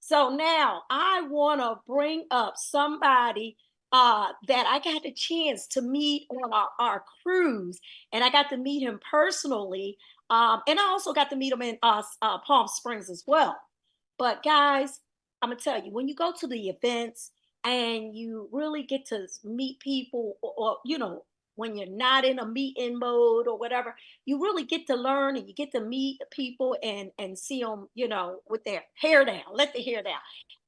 So now I want to bring up somebody that I got the chance to meet on our cruise, and I got to meet him personally. And I also got to meet him in Palm Springs as well. But guys, I'm gonna tell you, when you go to the events and you really get to meet people, or when you're not in a meeting mode or whatever, you really get to learn and you get to meet people and see them, with their hair down, let the hair down.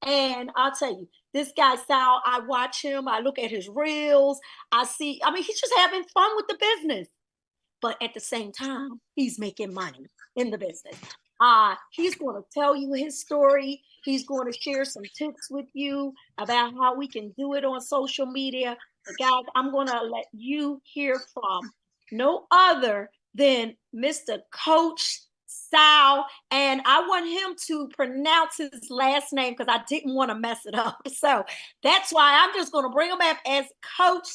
And I'll tell you, this guy Sal, I watch him, I look at his reels, I mean, he's just having fun with the business, but at the same time, he's making money in the business. He's going to tell you his story. He's going to share some tips with you about how we can do it on social media. But guys, I'm going to let you hear from no other than Mr. Coach Sal. And I want him to pronounce his last name because I didn't want to mess it up. So that's why I'm just going to bring him up as Coach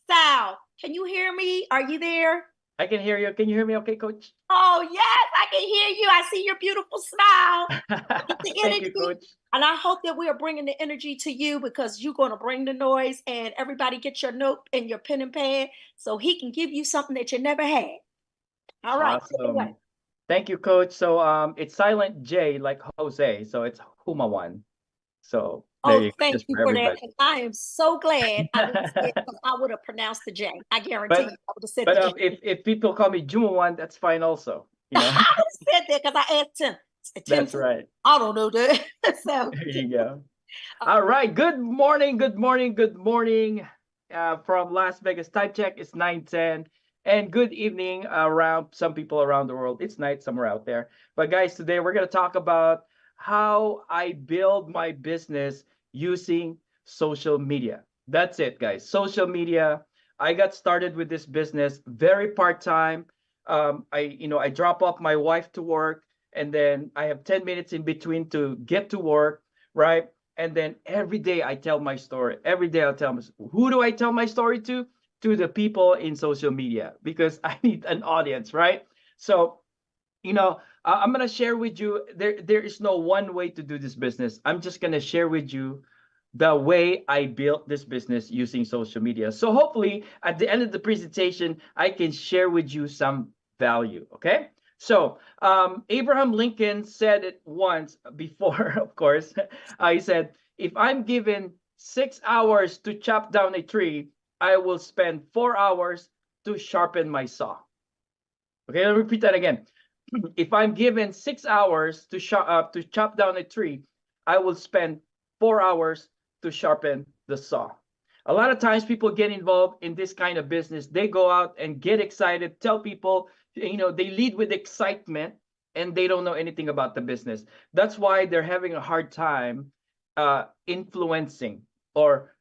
Sal. Can you hear me? Are you there? I can hear you. Can you hear me okay, Coach? Oh, yes, I can hear you. I see your beautiful smile. The Thank energy. you, Coach. And I hope that we are bringing the energy to you because you're going to bring the noise, and everybody get your note and your pen and pad so he can give you something that you never had. All right. Take it away. Awesome. Thank you, Coach. So it's silent J like Jose. So it's Jumawan. So there Oh, you go, thank just you for for that. everybody. And I am so glad I didn't say it because I would have pronounced the J. I guarantee you But I would have said but the J. if people call me Jumawan, that's fine also. I would have said that because I asked him. That's right. I don't know that. So, There you go. All right. Good morning. Good morning. Good morning. From Las Vegas, time check is 9:10. And good evening around some people around the world. It's night somewhere out there. But guys, today we're gonna talk about how I build my business using social media. That's it, guys. Social media. I got started with this business very part-time. I drop off my wife to work, and then I have 10 minutes in between to get to work, right? And then every day I tell my story. Every day I'll tell my, who do I tell my story to? To the people in social media, because I need an audience, right? So, I'm gonna share with you. There is no one way to do this business. I'm just gonna share with you the way I built this business using social media. So hopefully at the end of the presentation, I can share with you some value. Okay. So Abraham Lincoln said it once before, of course. He said, if I'm given 6 hours to chop down a tree, I will spend 4 hours to sharpen my saw. Okay, let me repeat that again. If I'm given 6 hours to chop down a tree, I will spend 4 hours to sharpen the saw. A lot of times people get involved in this kind of business. They go out and get excited, tell people, they lead with excitement, and they don't know anything about the business. That's why they're having a hard time influencing or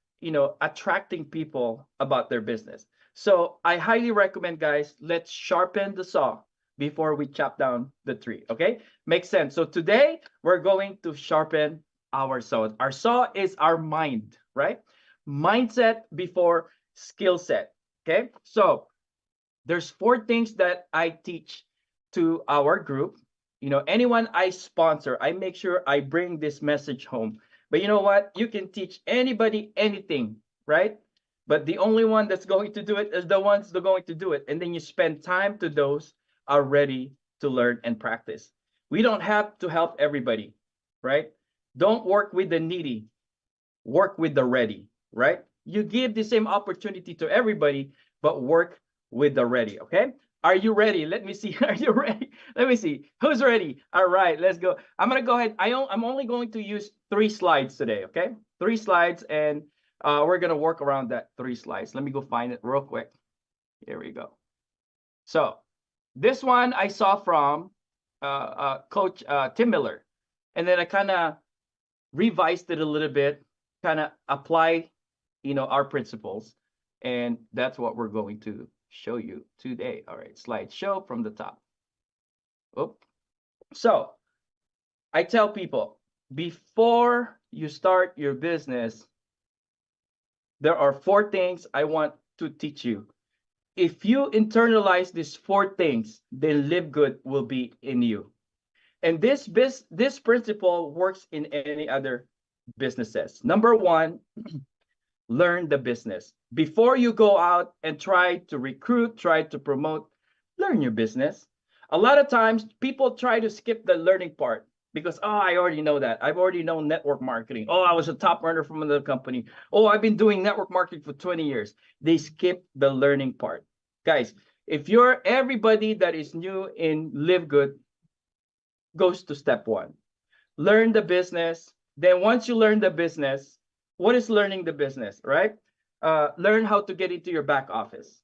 attracting people about their business. So I highly recommend, guys, let's sharpen the saw before we chop down the tree. Okay, makes sense. So today we're going to sharpen our saw. Our saw is our mind, right? Mindset before skill set. Okay, so there's 4 things that I teach to our group. Anyone I sponsor, I make sure I bring this message home. But you know what? You can teach anybody anything, right? But the only one that's going to do it is the ones that are going to do it. And then you spend time to those are ready to learn and practice. We don't have to help everybody, right? Don't work with the needy, work with the ready, right? You give the same opportunity to everybody, but work with the ready, okay? Are you ready? Let me see. Are you ready? Let me see. Who's ready? All right, let's go. I'm going to go ahead. I'm only going to use 3 slides today, okay? 3 slides, and we're going to work around that 3 slides. Let me go find it real quick. Here we go. So this one I saw from Coach Tim Miller. And then I kind of revised it a little bit, kind of apply, our principles. And that's what we're going to show you today. All right, slideshow from the top. Oh, so I tell people, before you start your business, there are 4 things I want to teach you. If you internalize these 4 things, then LiveGood will be in you. And this principle works in any other businesses. Number one, learn the business. Before you go out and try to recruit, try to promote, learn your business. A lot of times people try to skip the learning part because, oh, I already know that. I've already known network marketing. Oh, I was a top earner from another company. Oh, I've been doing network marketing for 20 years. They skip the learning part. Guys, if you're everybody that is new in Live Good goes to step one. Learn the business. Then once you learn the business, what is learning the business, right? Learn how to get into your back office.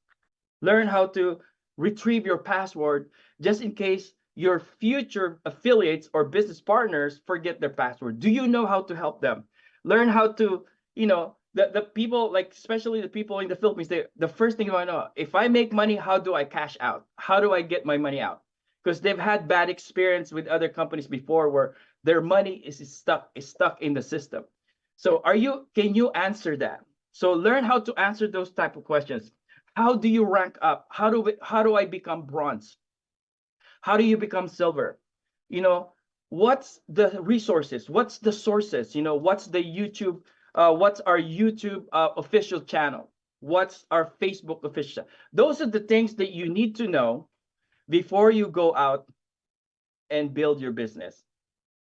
Learn how to retrieve your password just in case your future affiliates or business partners forget their password. Do you know how to help them? Learn how to, the people, like especially the people in the Philippines, the first thing you want to know, if I make money, how do I cash out? How do I get my money out? Because they've had bad experience with other companies before where their money is stuck in the system. So can you answer that? So learn how to answer those type of questions. How do you rank up? How do I become bronze? How do you become silver? What's the resources? What's the sources? What's the YouTube? What's our YouTube official channel? What's our Facebook official? Those are the things that you need to know before you go out and build your business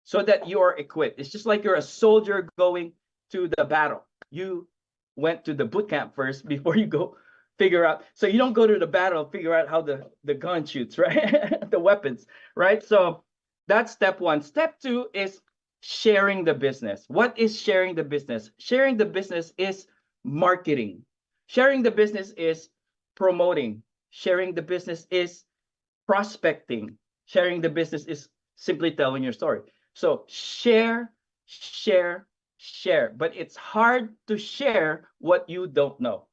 so that you are equipped. It's just like you're a soldier going to the battle. You went to the boot camp first before you go figure out. So you don't go to the battle, figure out how the gun shoots, right? The weapons, right? So that's step one. Step two is sharing the business. What is sharing the business? Sharing the business is marketing. Sharing the business is promoting. Sharing the business is prospecting. Sharing the business is simply telling your story. So share, share, share. But it's hard to share what you don't know.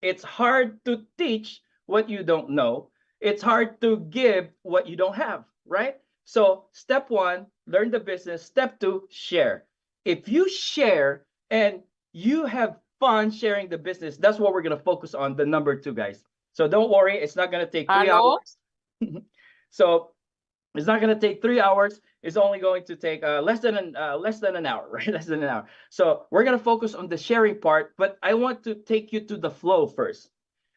It's hard to teach what you don't know. It's hard to give what you don't have, right? So step one, learn the business. Step two, share. If you share and you have fun sharing the business, that's what we're going to focus on, the number two, guys. So don't worry, it's not going to take 3 hours. So it's not going to take 3 hours. It's only going to take less than an hour, right? Less than an hour. So we're going to focus on the sharing part, but I want to take you to the flow first.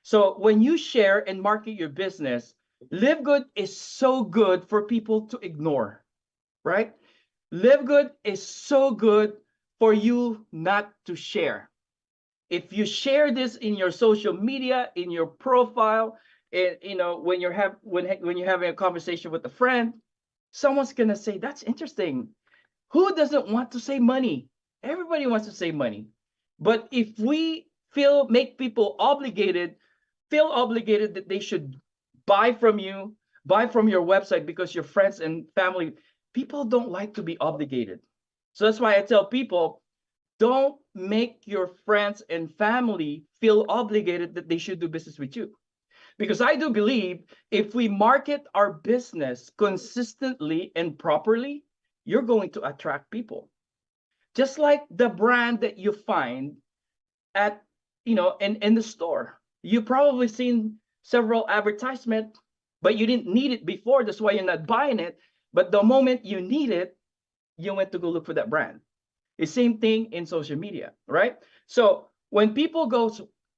So when you share and market your business, Live Good is so good for people to ignore, right? Live Good is so good for you not to share. If you share this in your social media, in your profile, when you're having a conversation with a friend, someone's gonna say, that's interesting. Who doesn't want to save money? Everybody wants to save money. But if we make people feel obligated that they should buy from you, buy from your website because your friends and family, people don't like to be obligated. So that's why I tell people, don't make your friends and family feel obligated that they should do business with you. Because I do believe if we market our business consistently and properly, you're going to attract people. Just like the brand that you find at, in the store. You've probably seen several advertisements, but you didn't need it before. That's why you're not buying it. But the moment you need it, you went to go look for that brand. The same thing in social media, right? So when people go,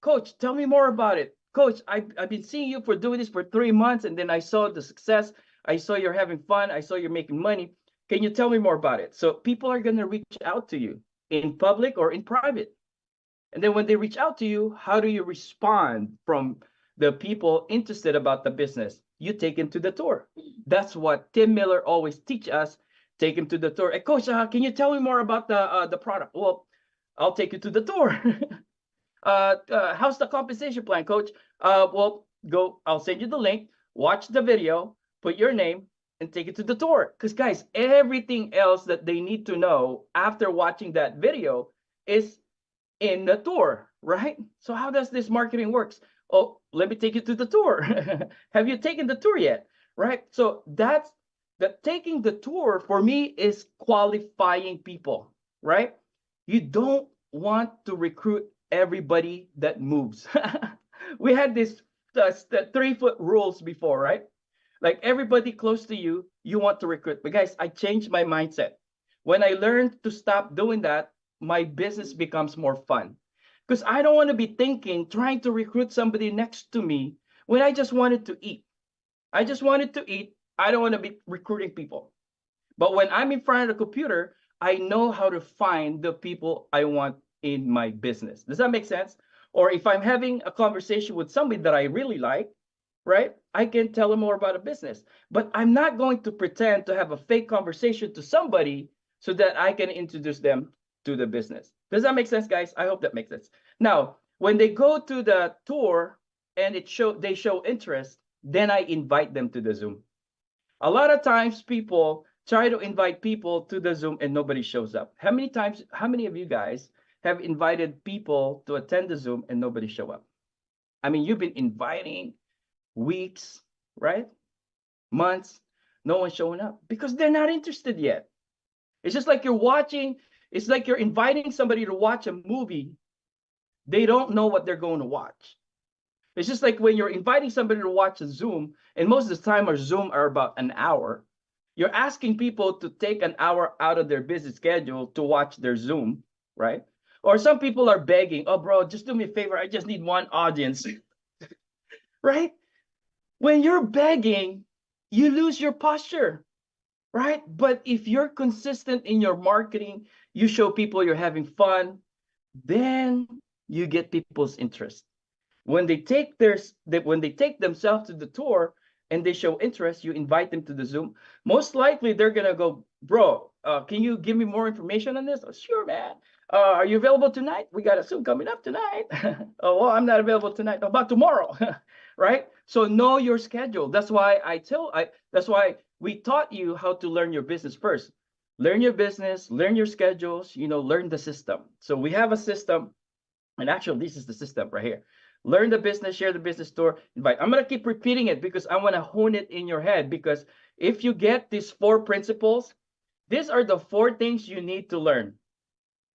Coach, tell me more about it. Coach, I've been seeing you for doing this for 3 months, and then I saw the success. I saw you're having fun. I saw you're making money. Can you tell me more about it? So people are going to reach out to you in public or in private. And then when they reach out to you, how do you respond from the people interested about the business? You take them to the tour. That's what Tim Miller always teach us. Take him to the tour. Hey, Coach, can you tell me more about the product? Well, I'll take you to the tour. How's the compensation plan, Coach? Well, go. I'll send you the link. Watch the video. Put your name and take it to the tour. Because guys, everything else that they need to know after watching that video is in the tour, right? So how does this marketing works? Oh, let me take you to the tour. Have you taken the tour yet? Right? So that's that taking the tour for me is qualifying people, right? You don't want to recruit everybody that moves. We had this the 3-foot rules before, right? Like everybody close to you, you want to recruit. But guys, I changed my mindset. When I learned to stop doing that, my business becomes more fun. Because I don't want to be thinking, trying to recruit somebody next to me when I just wanted to eat. I just wanted to eat. I don't want to be recruiting people. But when I'm in front of the computer, I know how to find the people I want in my business. Does that make sense? Or if I'm having a conversation with somebody that I really like, right? I can tell them more about a business. But I'm not going to pretend to have a fake conversation to somebody so that I can introduce them to the business. Does that make sense, guys? I hope that makes sense. Now, when they go to the tour and they show interest, then I invite them to the Zoom. A lot of times people try to invite people to the Zoom and nobody shows up. How many of you guys have invited people to attend the Zoom and nobody show up? I mean, you've been inviting weeks, right? Months, no one's showing up because they're not interested yet. It's just like it's like you're inviting somebody to watch a movie. They don't know what they're going to watch. It's just like when you're inviting somebody to watch a Zoom, and most of the time our Zoom are about an hour. You're asking people to take an hour out of their busy schedule to watch their Zoom, right? Or some people are begging, oh, bro, just do me a favor. I just need one audience, right? When you're begging, you lose your posture, right? But if you're consistent in your marketing, you show people you're having fun, then you get people's interest. When they take themselves to the tour and they show interest, you invite them to the Zoom. Most likely they're gonna go, bro, can you give me more information on this? Oh, sure, man. Are you available tonight? We got a Zoom coming up tonight. Oh, well, I'm not available tonight. How about tomorrow? Right? So know your schedule. That's why we taught you how to learn your business first. Learn your business, learn your schedules, learn the system. So we have a system, and actually this is the system right here. Learn the business, share the business tour, invite. I'm going to keep repeating it because I want to hone it in your head, because if you get these 4 principles, these are the 4 things you need to learn.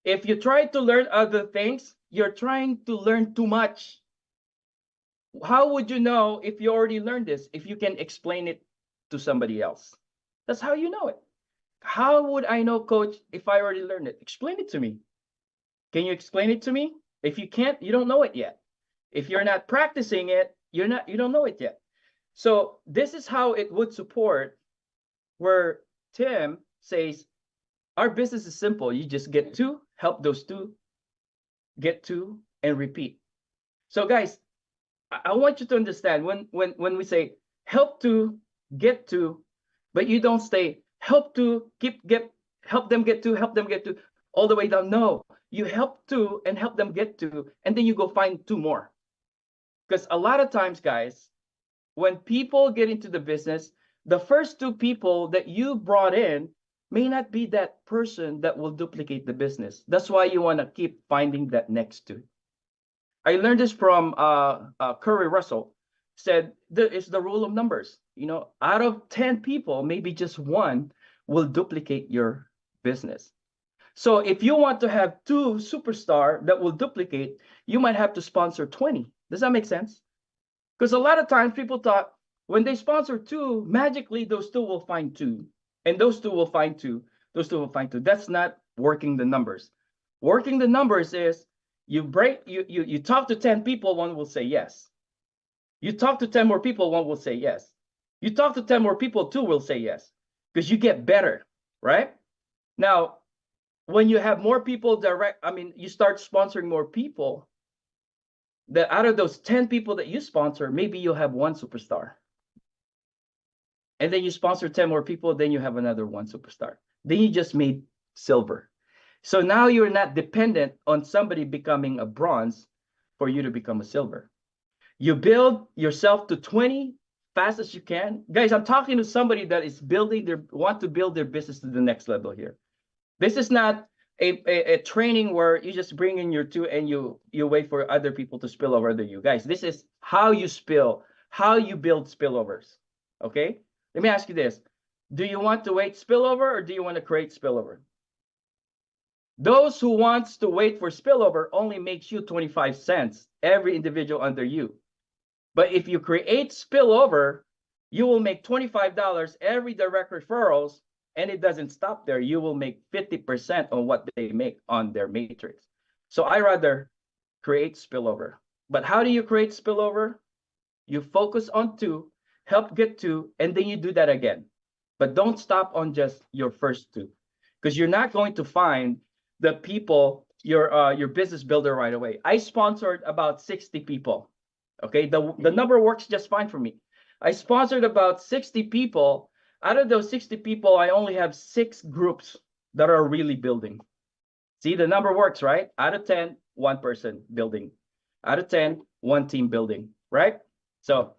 If you try to learn other things, you're trying to learn too much. How would you know if you already learned this? If you can explain it to somebody else. That's how you know it. How would I know, coach, if I already learned it? Explain it to me. Can you explain it to me? If you can't, you don't know it yet. If you're not practicing it, you don't know it yet. So this is how it would support where Tim says, our business is simple. You just get 2, help those 2, get 2, and repeat. So guys, I want you to understand when we say help to, get to, but you don't say help to, help them get to, all the way down. No, you help to and help them get to, and then you go find 2 more. Because a lot of times, guys, when people get into the business, the first 2 people that you brought in may not be that person that will duplicate the business. That's why you want to keep finding that next 2. I learned this from Curry Russell. Said it's the rule of numbers. Out of 10 people, maybe just 1 will duplicate your business. So if you want to have 2 superstar that will duplicate, you might have to sponsor 20. Does that make sense? Because a lot of times people thought when they sponsor 2, magically those 2 will find 2, and those 2 will find 2, those 2 will find 2. That's not working the numbers. Working the numbers is you talk to 10 people, 1 will say yes. You talk to 10 more people, 1 will say yes. You talk to 10 more people, 2 will say yes, because you get better, right? Now, when you have more people you start sponsoring more people, that out of those 10 people that you sponsor, maybe you'll have 1 superstar. And then you sponsor 10 more people, then you have another 1 superstar. Then you just made silver. So now you're not dependent on somebody becoming a bronze for you to become a silver. You build yourself to 20 fast as you can. Guys, I'm talking to somebody that is want to build their business to the next level here. This is not a training where you just bring in your 2 and you wait for other people to spill over to you. Guys, this is how you build spillovers. Okay? Let me ask you this. Do you want to wait spillover, or do you want to create spillover? Those who wants to wait for spillover only makes you 25 cents, every individual under you. But if you create spillover, You will make $25 every direct referrals, and it doesn't stop there. You will make 50% on what they make on their matrix. So I rather create spillover. But how do you create spillover? You focus on two, help get two, and then you do that again. But don't stop on just your first two, because you're not going to find the people, your business builder right away. I sponsored about 60 people. Okay, the number works just fine for me. I sponsored about 60 people. Out of those 60 people, I only have 6 groups that are really building. See, the number works, right? Out of 10, one person building. Out of 10, one team building, right? So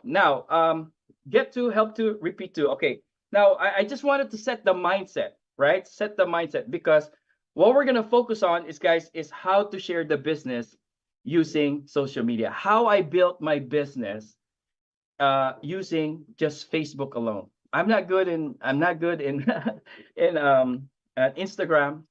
now, get to, help to, repeat to. Okay, now I just wanted to set the mindset, right? Set the mindset, because what we're gonna focus on is, guys, is how to share the business using social media. How I built my business using just Facebook alone. I'm not good in in Instagram.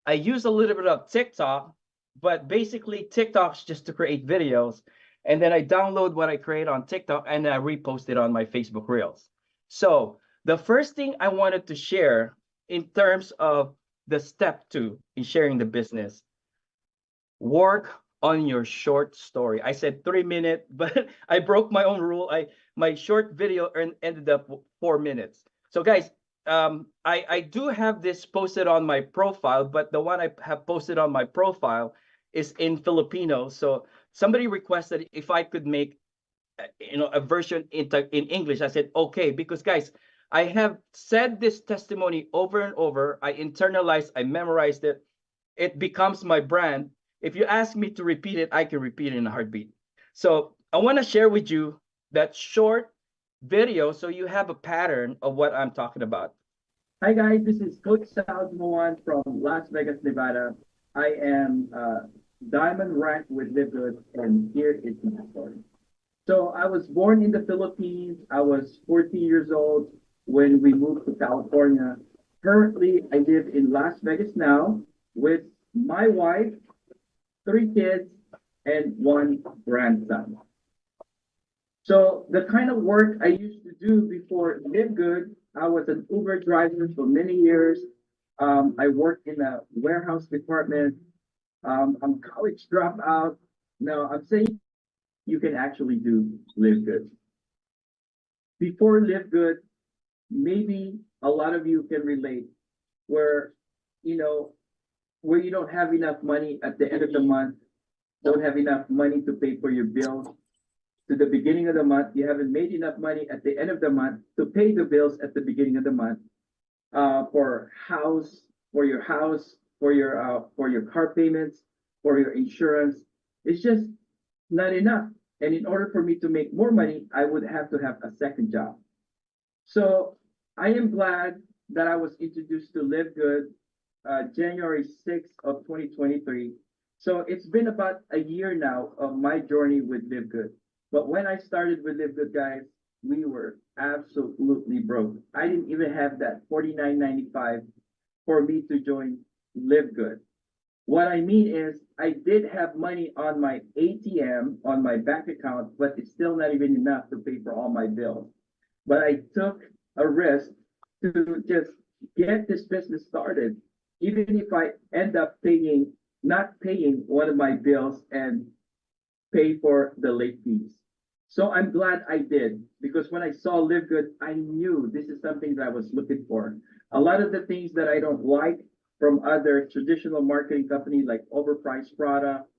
I use a little bit of TikTok, but basically TikTok's just to create videos. And then I download what I create on TikTok and I repost it on my Facebook Reels. So the first thing I wanted to share in terms of the step 2 in sharing the business, work on your short story. I said 3 minutes, but I broke my own rule. My short video ended up 4 minutes. So guys, I do have this posted on my profile, but the one I have posted on my profile is in Filipino. So somebody requested if I could make a version in English. I said okay, because guys, I have said this testimony over and over. I internalized, I memorized it. It becomes my brand. If you ask me to repeat it, I can repeat it in a heartbeat. So I want to share with you that short video so you have a pattern of what I'm talking about. Hi guys, this is Coach Sal Jumawan from Las Vegas, Nevada. I am diamond ranked with LiveGood, and here is my story. So I was born in the Philippines. I was 14 years old when we moved to California. Currently, I live in Las Vegas now with my wife, 3 kids, and 1 grandson. So the kind of work I used to do before LiveGood, I was an Uber driver for many years. I worked in a warehouse department. I'm a college dropout. Now I'm saying you can actually do LiveGood. Before LiveGood, maybe a lot of you can relate where, where you don't have enough money at the end of the month, don't have enough money to pay for your bills. To the beginning of the month, you haven't made enough money at the end of the month to pay the bills at the beginning of the month, for your house, for your car payments, for your insurance. It's just not enough. And in order for me to make more money, I would have to have a second job. So I am glad that I was introduced to LiveGood January 6th of 2023. So it's been about a year now of my journey with LiveGood. But when I started with LiveGood, guys, we were absolutely broke. I didn't even have that $49.95 for me to join LiveGood. What I mean is, I did have money on my ATM, on my bank account, but it's still not even enough to pay for all my bills. But I took a risk to just get this business started, even if I end up not paying one of my bills and pay for the late fees. So I'm glad I did, because when I saw LiveGood, I knew this is something that I was looking for. A lot of the things that I don't like from other traditional marketing companies, like overpriced product,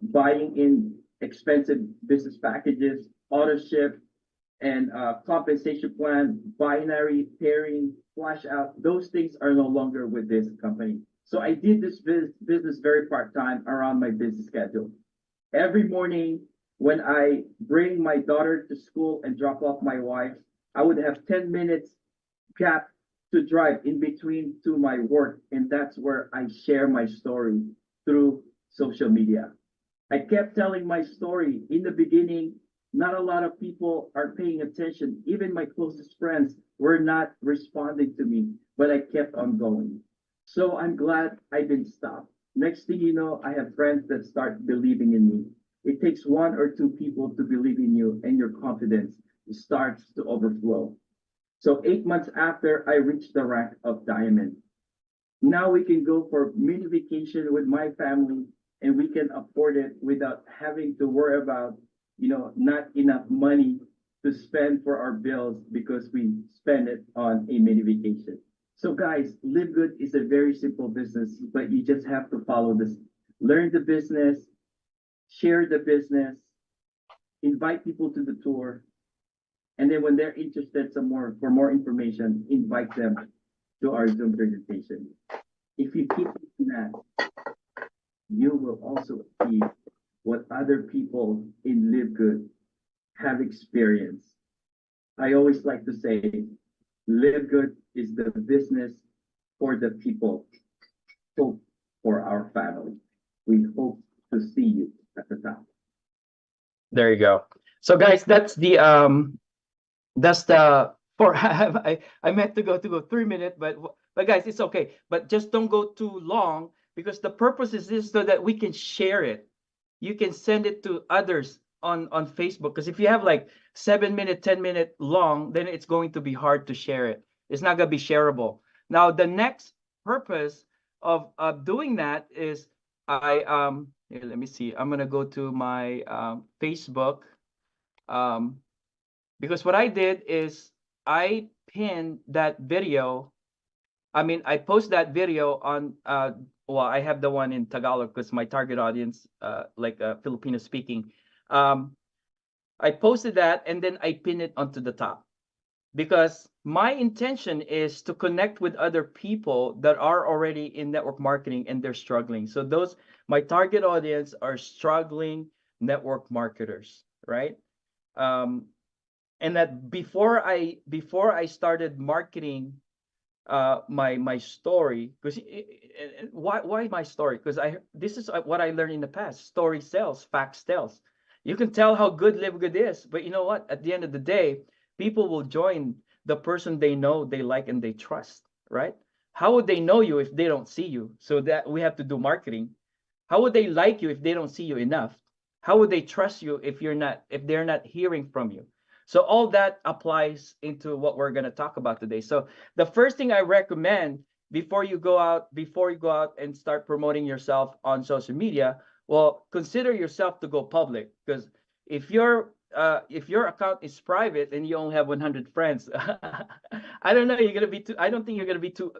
buying in expensive business packages, auto ship, and compensation plan, binary pairing, flash out. Those things are no longer with this company. So I did this business very part-time around my busy schedule. Every morning when I bring my daughter to school and drop off my wife, I would have 10 minutes gap to drive in between to my work. And that's where I share my story through social media. I kept telling my story. In the beginning, not a lot of people are paying attention. Even my closest friends were not responding to me, but I kept on going. So I'm glad I didn't stop. Next thing you know, I have friends that start believing in me. It takes one or two people to believe in you, and your confidence starts to overflow. So 8 months after, I reached the rank of diamond. Now we can go for mini vacation with my family, and we can afford it without having to worry about, not enough money to spend for our bills because we spend it on a mini vacation. So guys, Live Good is a very simple business, but you just have to follow this. Learn the business, share the business, invite people to the tour, and then when they're interested for more information, invite them to our Zoom presentation. If you keep doing that, you will also achieve what other people in Live Good have experienced. I always like to say, Live Good is the business for the people, hope for our family. We hope to see you at the top. There you go. So guys, that's the for I meant to go 3 minutes, but guys, it's okay. But just don't go too long, because the purpose is this, so that we can share it. You can send it to others on Facebook, because if you have like 7 minute, 10-minute long, then it's going to be hard to share it. It's not going to be shareable. Now the next purpose of doing that is, here, let me see, I'm going to go to my Facebook, because what I did is I pinned that video. I post that video on well, I have the one in Tagalog because my target audience, like Filipino speaking. I posted that, and then I pin it onto the top, because my intention is to connect with other people that are already in network marketing and they're struggling. So my target audience are struggling network marketers, right? And that before I started marketing my story, because why my story? Because this is what I learned in the past. Story sells, facts tells. You can tell how good Live Good is, but you know what? At the end of the day, people will join the person they know, they like, and they trust, right? How would they know you if they don't see you? So that we have to do marketing. How would they like you if they don't see you enough? How would they trust you if they're not hearing from you? So all that applies into what we're going to talk about today. So the first thing I recommend before you go out and start promoting yourself on social media, well, consider yourself to go public, because if your account is private and you only have 100 friends, I don't know, you're gonna be too. I don't think you're gonna be too.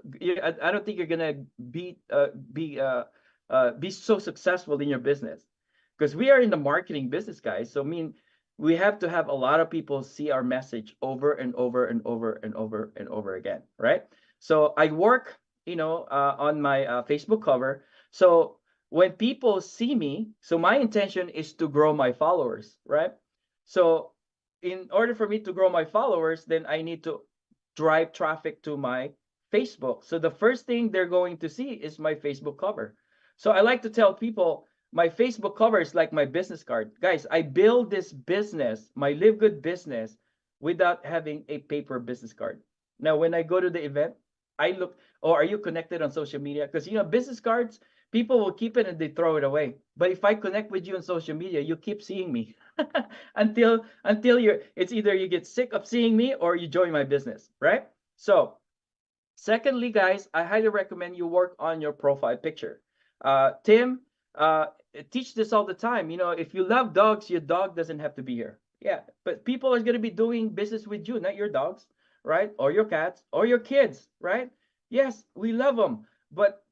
I don't think you're gonna be so successful in your business, because we are in the marketing business, guys. So we have to have a lot of people see our message over and over and over and over and over again, right? So I work, on my Facebook cover. So when people see me, so my intention is to grow my followers, right? So in order for me to grow my followers, then I need to drive traffic to my Facebook. So the first thing they're going to see is my Facebook cover. So I like to tell people, my Facebook cover is like my business card. Guys, I build this business, my Live Good business, without having a paper business card. Now, when I go to the event, I look, oh, are you connected on social media? Because, business cards, people will keep it and they throw it away. But if I connect with you on social media, you keep seeing me until it's either you get sick of seeing me or you join my business, right? So, secondly, guys, I highly recommend you work on your profile picture. Tim, teach this all the time. If you love dogs, your dog doesn't have to be here. Yeah, but people are going to be doing business with you, not your dogs, right? Or your cats or your kids, right? Yes, we love them, but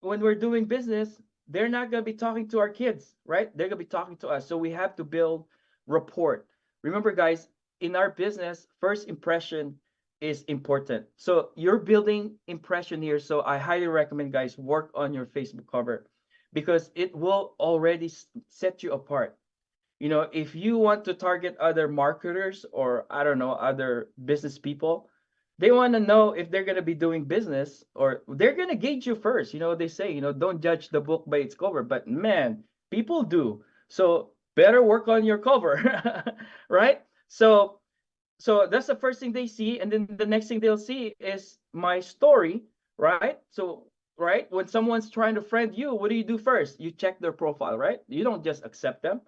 when we're doing business, they're not going to be talking to our kids, right? They're going to be talking to us. So we have to build rapport. Remember, guys, in our business, first impression is important. So you're building impression here. So I highly recommend, guys, work on your Facebook cover, because it will already set you apart. If you want to target other marketers, or I don't know, other business people, they want to know if they're going to be doing business, or they're going to gauge you first. They say, don't judge the book by its cover, but man, people do. So better work on your cover, right? So that's the first thing they see, and then the next thing they'll see is my story, right? So, right, when someone's trying to friend you, what do you do first? You check their profile, right? You don't just accept them.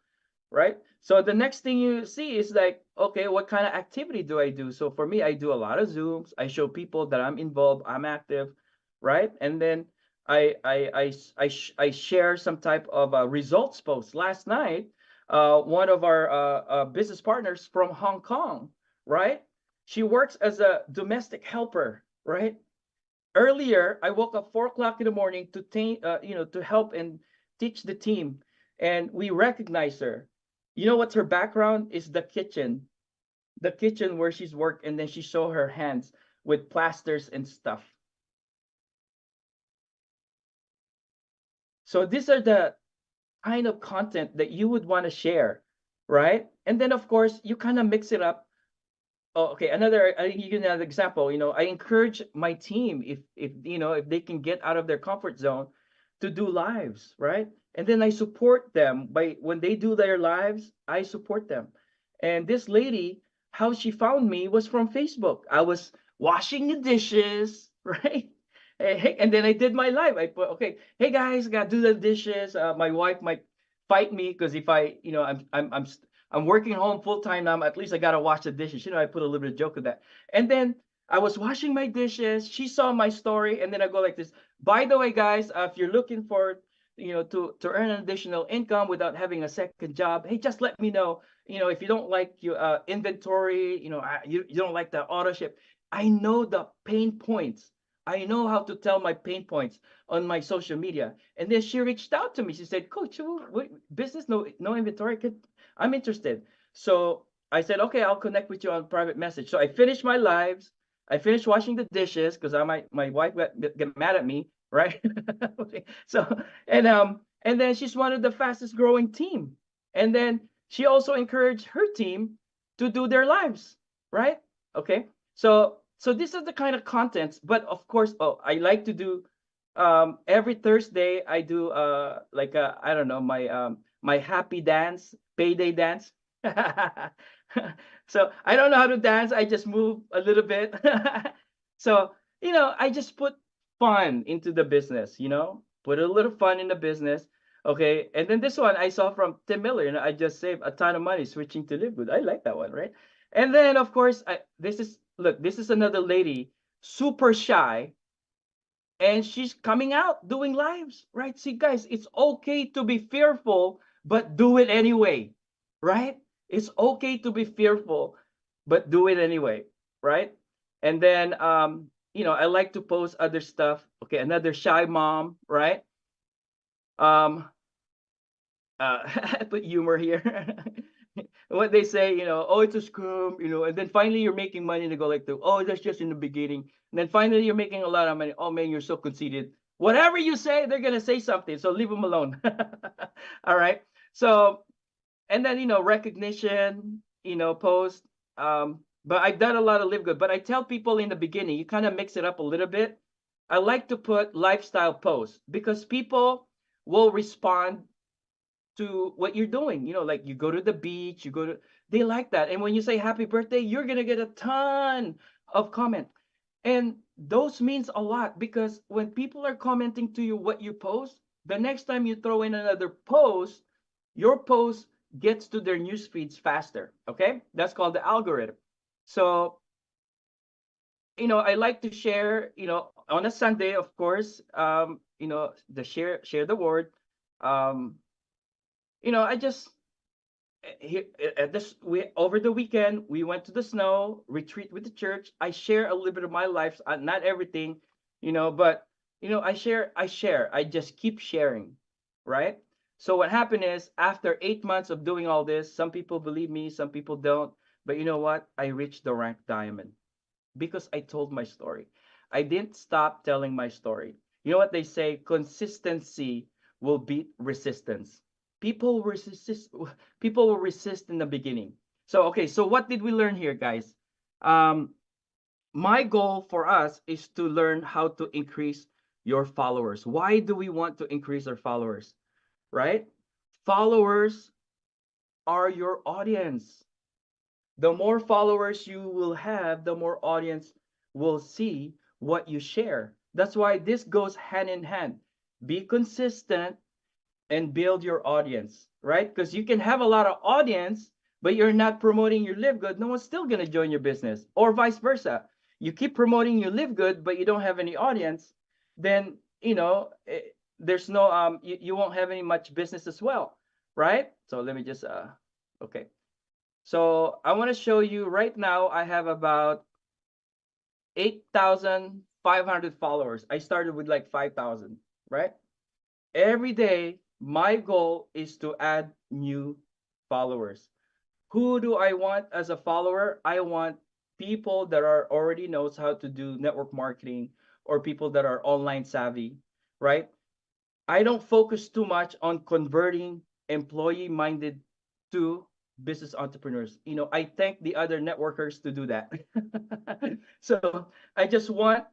right? So the next thing you see is like, okay, what kind of activity do I do? So for me, I do a lot of Zooms. I show people that I'm involved, I'm active, right? And then I share some type of results post. Last night, one of our business partners from Hong Kong, right? She works as a domestic helper, right? Earlier, I woke up 4 o'clock in the morning to to help and teach the team, and we recognize her. You know what's her background is the kitchen where she's worked, and then she show her hands with plasters and stuff. So these are the kind of content that you would want to share, right? And then of course you kind of mix it up. Oh, okay. I give you another example. I encourage my team if they can get out of their comfort zone to do lives, right? And then I support them by when they do their lives, I support them. And this lady, how she found me was from Facebook. I was washing the dishes, right? Hey, and then I did my live. I put, okay, hey guys, gotta do the dishes. My wife might fight me because if I, I'm working home full time now. At least I gotta wash the dishes. I put a little bit of joke of that. And then I was washing my dishes. She saw my story, and then I go like this. By the way, guys, if you're looking for, to earn an additional income without having a second job, hey, just let me know. If you don't like your inventory, you don't like the auto ship. I know the pain points. I know how to tell my pain points on my social media. And then she reached out to me. She said, "Coach, business, no inventory. I'm interested." So I said, okay, I'll connect with you on private message. So I finished my lives. I finished washing the dishes because my wife get mad at me, right? Okay. So and then she's one of the fastest growing team. And then she also encouraged her team to do their lives, right? Okay. So these are the kind of contents, but of course, I like to do every Thursday I do like I don't know, my happy dance, payday dance. So I don't know how to dance. I just move a little bit. So, I just put fun into the business, put a little fun in the business. Okay. And then this one I saw from Tim Miller, I just saved a ton of money switching to LiveGood. I like that one, right? And then of course, this is another lady, super shy, and she's coming out doing lives, right? See, guys, it's okay to be fearful, but do it anyway, right? It's okay to be fearful, but do it anyway, right? And then, I like to post other stuff. Okay, another shy mom, right? Um, I put humor here. What they say, oh, it's a scam, and then finally you're making money and they go like, oh, that's just in the beginning. And then finally you're making a lot of money. Oh man, you're so conceited. Whatever you say, they're gonna say something. So leave them alone. All right. So and then recognition, post. But I've done a lot of live good. But I tell people in the beginning, you kind of mix it up a little bit. I like to put lifestyle posts because people will respond to what you're doing. Like you go to the beach, they like that. And when you say happy birthday, you're gonna get a ton of comment. And those means a lot because when people are commenting to you what you post, the next time you throw in another post, your post gets to their news feeds faster. Okay, that's called the algorithm. So I like to share. On a Sunday, of course. The share the word. Um, I just here at this we over the weekend we went to the snow retreat with the church. I share a little bit of my life, not everything, but I just keep sharing, right? So what happened is after 8 months of doing all this, some people believe me, some people don't, but you know what, I reached the rank diamond because I told my story. I didn't stop telling my story. You know what they say? Consistency will beat resistance. People resist. People will resist in the beginning. So okay. So what did we learn here, guys? Um, my goal for us is to learn how to increase your followers. Why do we want to increase our followers? Right? Followers are your audience. The more followers you will have, the more audience will see what you share. That's why this goes hand in hand. Be consistent and build your audience, right? Because you can have a lot of audience, but you're not promoting your Live Good, no one's still gonna join your business, or vice versa. You keep promoting your Live Good, but you don't have any audience, then there's no you won't have any much business as well, right? So let me just okay. So I want to show you right now. I have about 8,500 followers. I started with like 5,000, right? Every day, my goal is to add new followers. Who do I want as a follower? I want people that are already knows how to do network marketing, or people that are online savvy, right? I don't focus too much on converting employee minded to business entrepreneurs. I thank the other networkers to do that. So I just want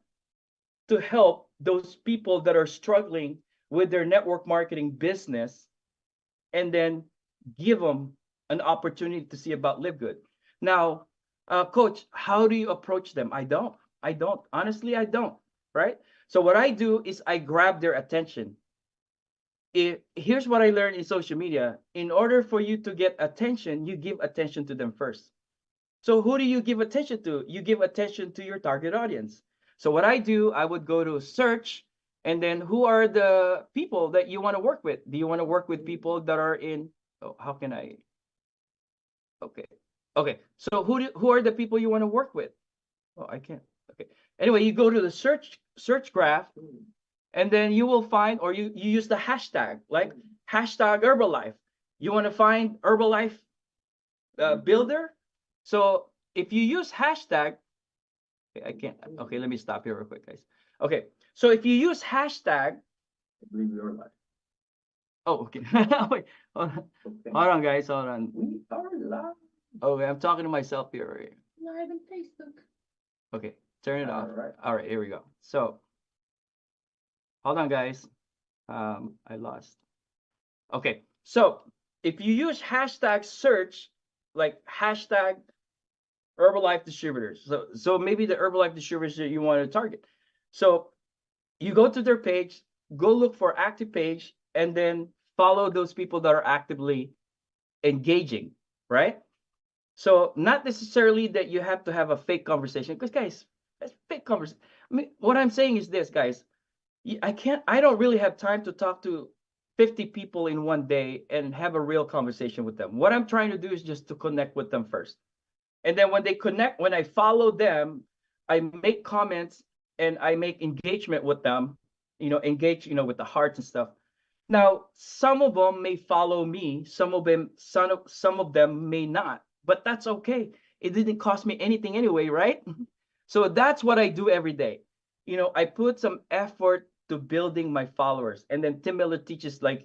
to help those people that are struggling with their network marketing business, and then give them an opportunity to see about Live Good. Now, coach, how do you approach them? I don't honestly, I don't, right? So what I do is I grab their attention. Here's what I learned in social media: in order for you to get attention, you give attention to them first. So who do you give attention to? You give attention to your target audience. So what I do, I would go to search, and then who are the people that you want to work with? Do you want to work with people that are in, oh, how can I, okay. Okay. So who are the people you want to work with? Oh, I can't. Okay. Anyway, you go to the search graph, and then you will find, or you use the hashtag, like hashtag Herbalife. You want to find Herbalife builder. So if you use hashtag, okay, I can't. Okay, let me stop here real quick, guys. Okay, so if you use hashtag, I believe you're live. oh, okay. Wait, hold on. Okay. Hold on, guys. Hold on. We are live. Okay, I'm talking to myself here. Live on Facebook. Okay, turn it off. All right. All right, here we go. So, hold on, guys. I lost. Okay, so if you use hashtag search, like hashtag Herbalife distributors, so maybe the Herbalife distributors that you want to target. So you go to their page, go look for active page, and then follow those people that are actively engaging, right? So not necessarily that you have to have a fake conversation, because guys, that's fake conversation. I mean, what I'm saying is this, guys. I don't really have time to talk to 50 people in one day and have a real conversation with them. What I'm trying to do is just to connect with them first. And then when they connect, when I follow them, I make comments and I make engagement with them, engage, with the hearts and stuff. Now, some of them may follow me, some of them may not, but that's okay. It didn't cost me anything anyway, right? So that's what I do every day. I put some effort to building my followers, and then Tim Miller teaches, like,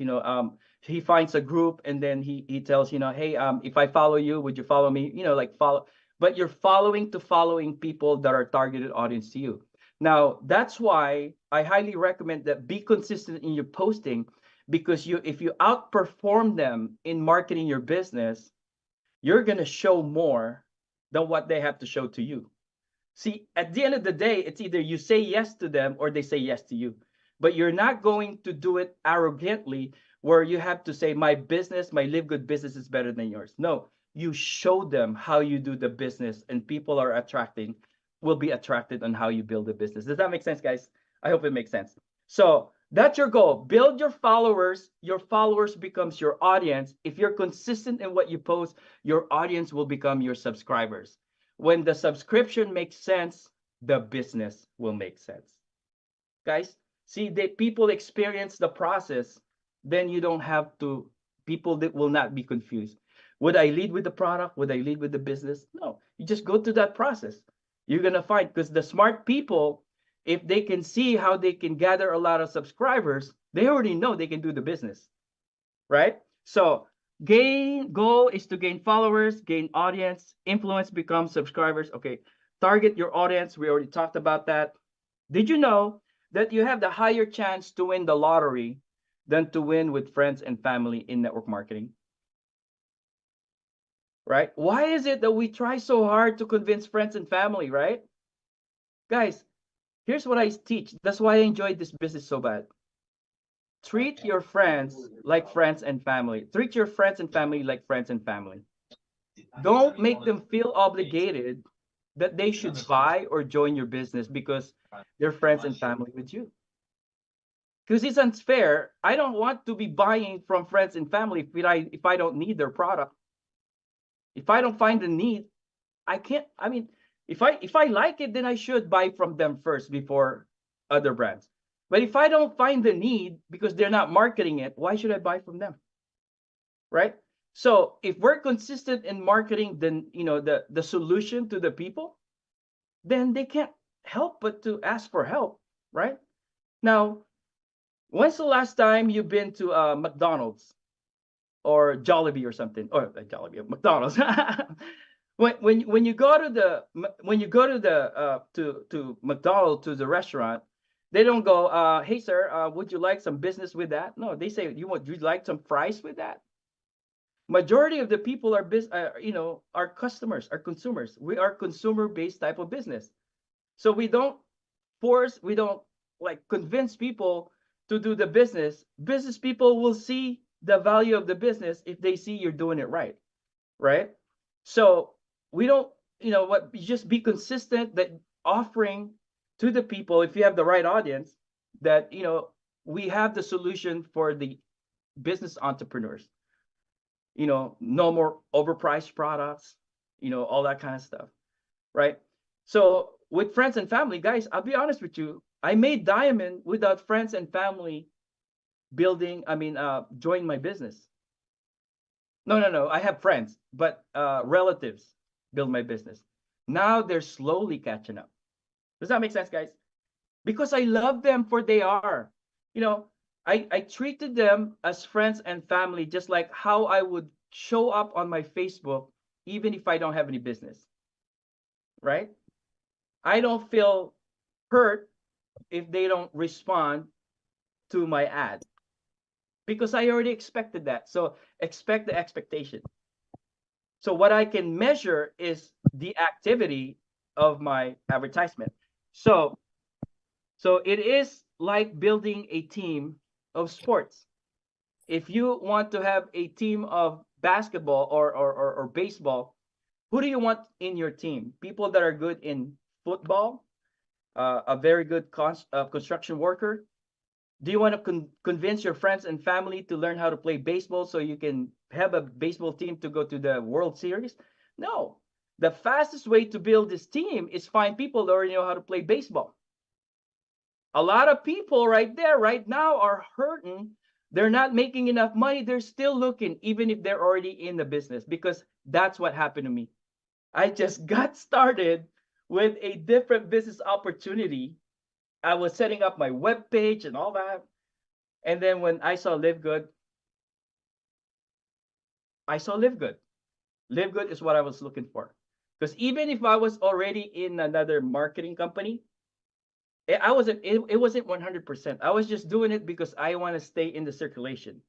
he finds a group, and then he tells, hey, if I follow you, would you follow me? Like, follow, but you're following people that are targeted audience to you. Now, that's why I highly recommend that be consistent in your posting, because if you outperform them in marketing your business, you're going to show more than what they have to show to you. See, at the end of the day, it's either you say yes to them or they say yes to you. But you're not going to do it arrogantly, where you have to say, my business, my Live Good business is better than yours. No, you show them how you do the business, and people will be attracted on how you build the business. Does that make sense, guys? I hope it makes sense. So that's your goal. Build your followers. Your followers becomes your audience. If you're consistent in what you post, your audience will become your subscribers. When the subscription makes sense, the business will make sense. Guys, see, that people experience the process, then you don't have to, people that will not be confused. Would I lead with the product? Would I lead with the business? No, you just go through that process. You're going to find, because the smart people, if they can see how they can gather a lot of subscribers, they already know they can do the business, right? So goal is to gain followers, gain audience, influence becomes subscribers. Okay, target your audience. We already talked about that. Did you know that you have the higher chance to win the lottery than to win with friends and family in network marketing? Right? Why is it that we try so hard to convince friends and family, right? Guys, here's what I teach. That's why I enjoyed this business so bad. treat your friends like friends and family. Treat your friends and family like friends and family. Don't make them feel obligated that they should buy or join your business because they're friends and family with you. Because it's unfair. I don't want to be buying from friends and family if I don't need their product. If I don't find the need, I can't. I mean, if I like it, then I should buy from them first before other brands. But if I don't find the need because they're not marketing it, why should I buy from them? Right? So if we're consistent in marketing, then the solution to the people, then they can't help but to ask for help, right? Now, when's the last time you've been to McDonald's or Jollibee or something, or Jollibee, McDonald's? When you go to to McDonald's, to the restaurant, they don't go, hey sir, would you like some business with that? No, they say, you'd like some fries with that? Majority of the people are customers, are consumers. We are consumer based type of business. So we don't like convince people to do the business. Business people will see the value of the business if they see you're doing it right, right? So we don't, what, you just be consistent, that offering to the people, if you have the right audience, that we have the solution for the business entrepreneurs. No more overpriced products, all that kind of stuff, right? So with friends and family, guys, I'll be honest with you, I made Diamond without friends and family join my business. No, I have friends, but relatives build my business. Now they're slowly catching up. Does that make sense, guys? Because I love them for they are. I treated them as friends and family, just like how I would show up on my Facebook, even if I don't have any business, right? I don't feel hurt if they don't respond to my ad, because I already expected that. So expect the expectation. So what I can measure is the activity of my advertisement. So it is like building a team of sports. If you want to have a team of basketball or baseball, who do you want in your team? People that are good in football, a very good construction worker. Do you want to convince your friends and family to learn how to play baseball so you can have a baseball team to go to the World Series? No. The fastest way to build this team is find people that already know how to play baseball. A lot of people right there, right now, are hurting. They're not making enough money. They're still looking, even if they're already in the business, because that's what happened to me. I just got started with a different business opportunity. I was setting up my web page and all that. And then when I saw LiveGood, LiveGood is what I was looking for. Because even if I was already in another marketing company, it wasn't 100%. I was just doing it because I want to stay in the circulation.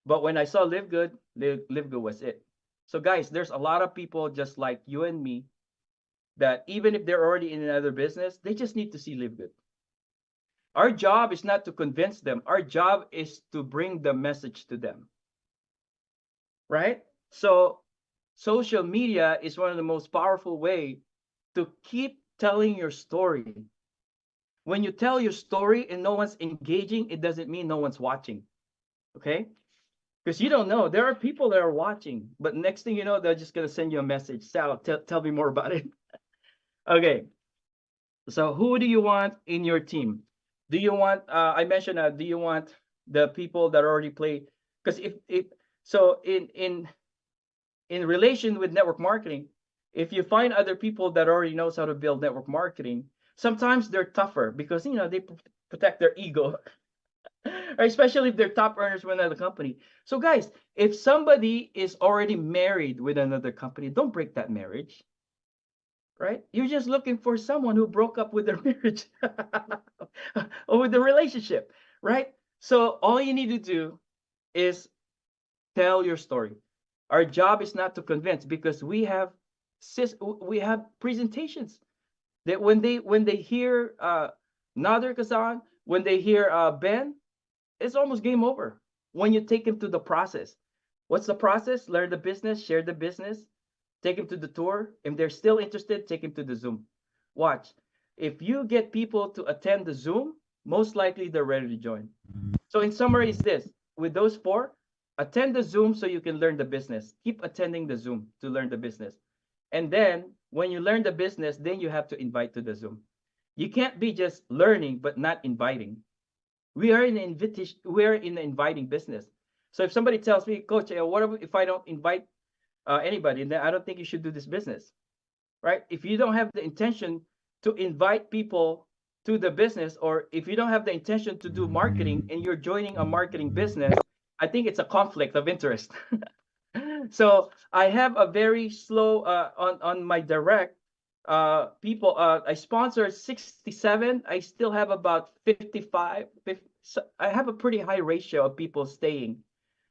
But when I saw LiveGood, LiveGood was it. So guys, there's a lot of people just like you and me that even if they're already in another business, they just need to see LiveGood. Our job is not to convince them. Our job is to bring the message to them. Right? So social media is one of the most powerful way to keep telling your story. When you tell your story and no one's engaging, it doesn't mean no one's watching. Okay? Because you don't know. There are people that are watching, but next thing you know, they're just going to send you a message. Sal, tell me more about it. Okay. So who do you want in your team? Do you want, I mentioned, do you want the people that already play? Because so in relation with network marketing, if you find other people that already knows how to build network marketing, sometimes they're tougher because they protect their ego, or especially if they're top earners with another company. So guys, if somebody is already married with another company, don't break that marriage. Right? You're just looking for someone who broke up with their marriage or with the relationship, right? So all you need to do is tell your story. Our job is not to convince, because we have presentations that when they hear Nader Kazan, when they hear Ben, it's almost game over when you take them to the process. What's the process? Learn the business, share the business, take them to the tour. If they're still interested, take them to the Zoom. Watch. If you get people to attend the Zoom, most likely they're ready to join. So in summary, is this: with those four, attend the Zoom so you can learn the business. Keep attending the Zoom to learn the business. And then when you learn the business, then you have to invite to the Zoom. You can't be just learning but not inviting. We are in the invitation. We are in the inviting business. So if somebody tells me, Coach, what if I don't invite anybody? Then I don't think you should do this business, right? If you don't have the intention to invite people to the business, or if you don't have the intention to do marketing and you're joining a marketing business, I think it's a conflict of interest. So I have a very slow on my direct people. I sponsor 67. I still have about 55. 50, so I have a pretty high ratio of people staying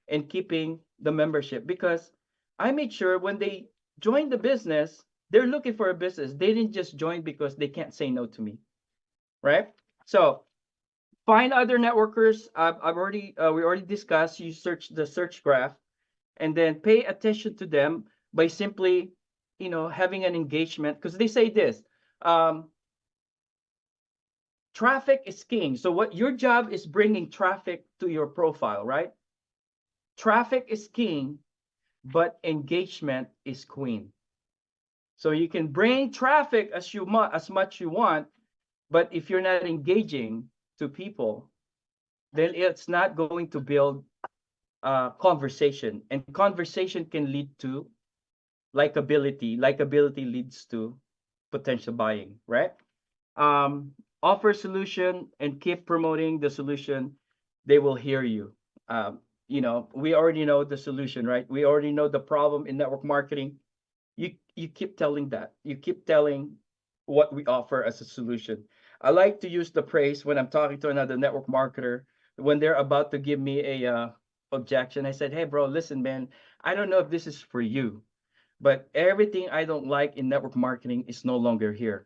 and keeping the membership, because I made sure when they join the business, they're looking for a business. They didn't just join because they can't say no to me, right? So find other networkers. I've already we already discussed. You search the search graph, and then pay attention to them by simply, having an engagement, because they say this: traffic is king. So what your job is bringing traffic to your profile, right? Traffic is king, but engagement is queen. So you can bring traffic as much you want, but if you're not engaging to people, then it's not going to build conversation, and conversation can lead to likability. Likability leads to potential buying, right? Offer solution and keep promoting the solution. They will hear you. We already know the solution, right? We already know the problem in network marketing. You keep telling that. You keep telling what we offer as a solution. I like to use the praise when I'm talking to another network marketer when they're about to give me a objection. I said, "Hey, bro, listen, man. I don't know if this is for you, but everything I don't like in network marketing is no longer here.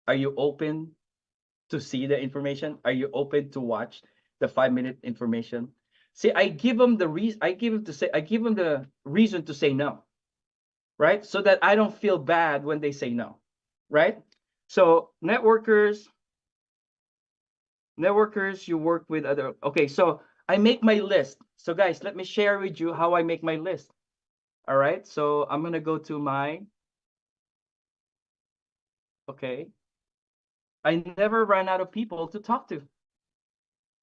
Are you open to see the information? Are you open to watch the 5-minute information?" See, I give them the reason. I give them the reason to say no, right? So that I don't feel bad when they say no, right? So networkers, you work with other. Okay, so I make my list. So guys, let me share with you how I make my list. All right, so I'm gonna go to my. Okay, I never run out of people to talk to.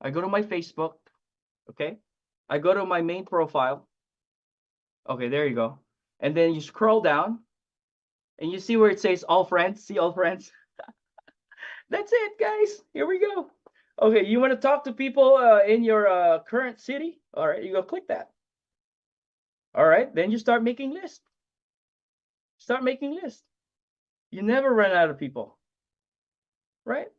I go to my Facebook. Okay, I go to my main profile. Okay, there you go. And then you scroll down, and you see where it says all friends. See all friends. That's it, guys. Here we go. Okay, you want to talk to people in your current city? All right, you go click that. All right, then you start making lists. Start making lists. You never run out of people, right?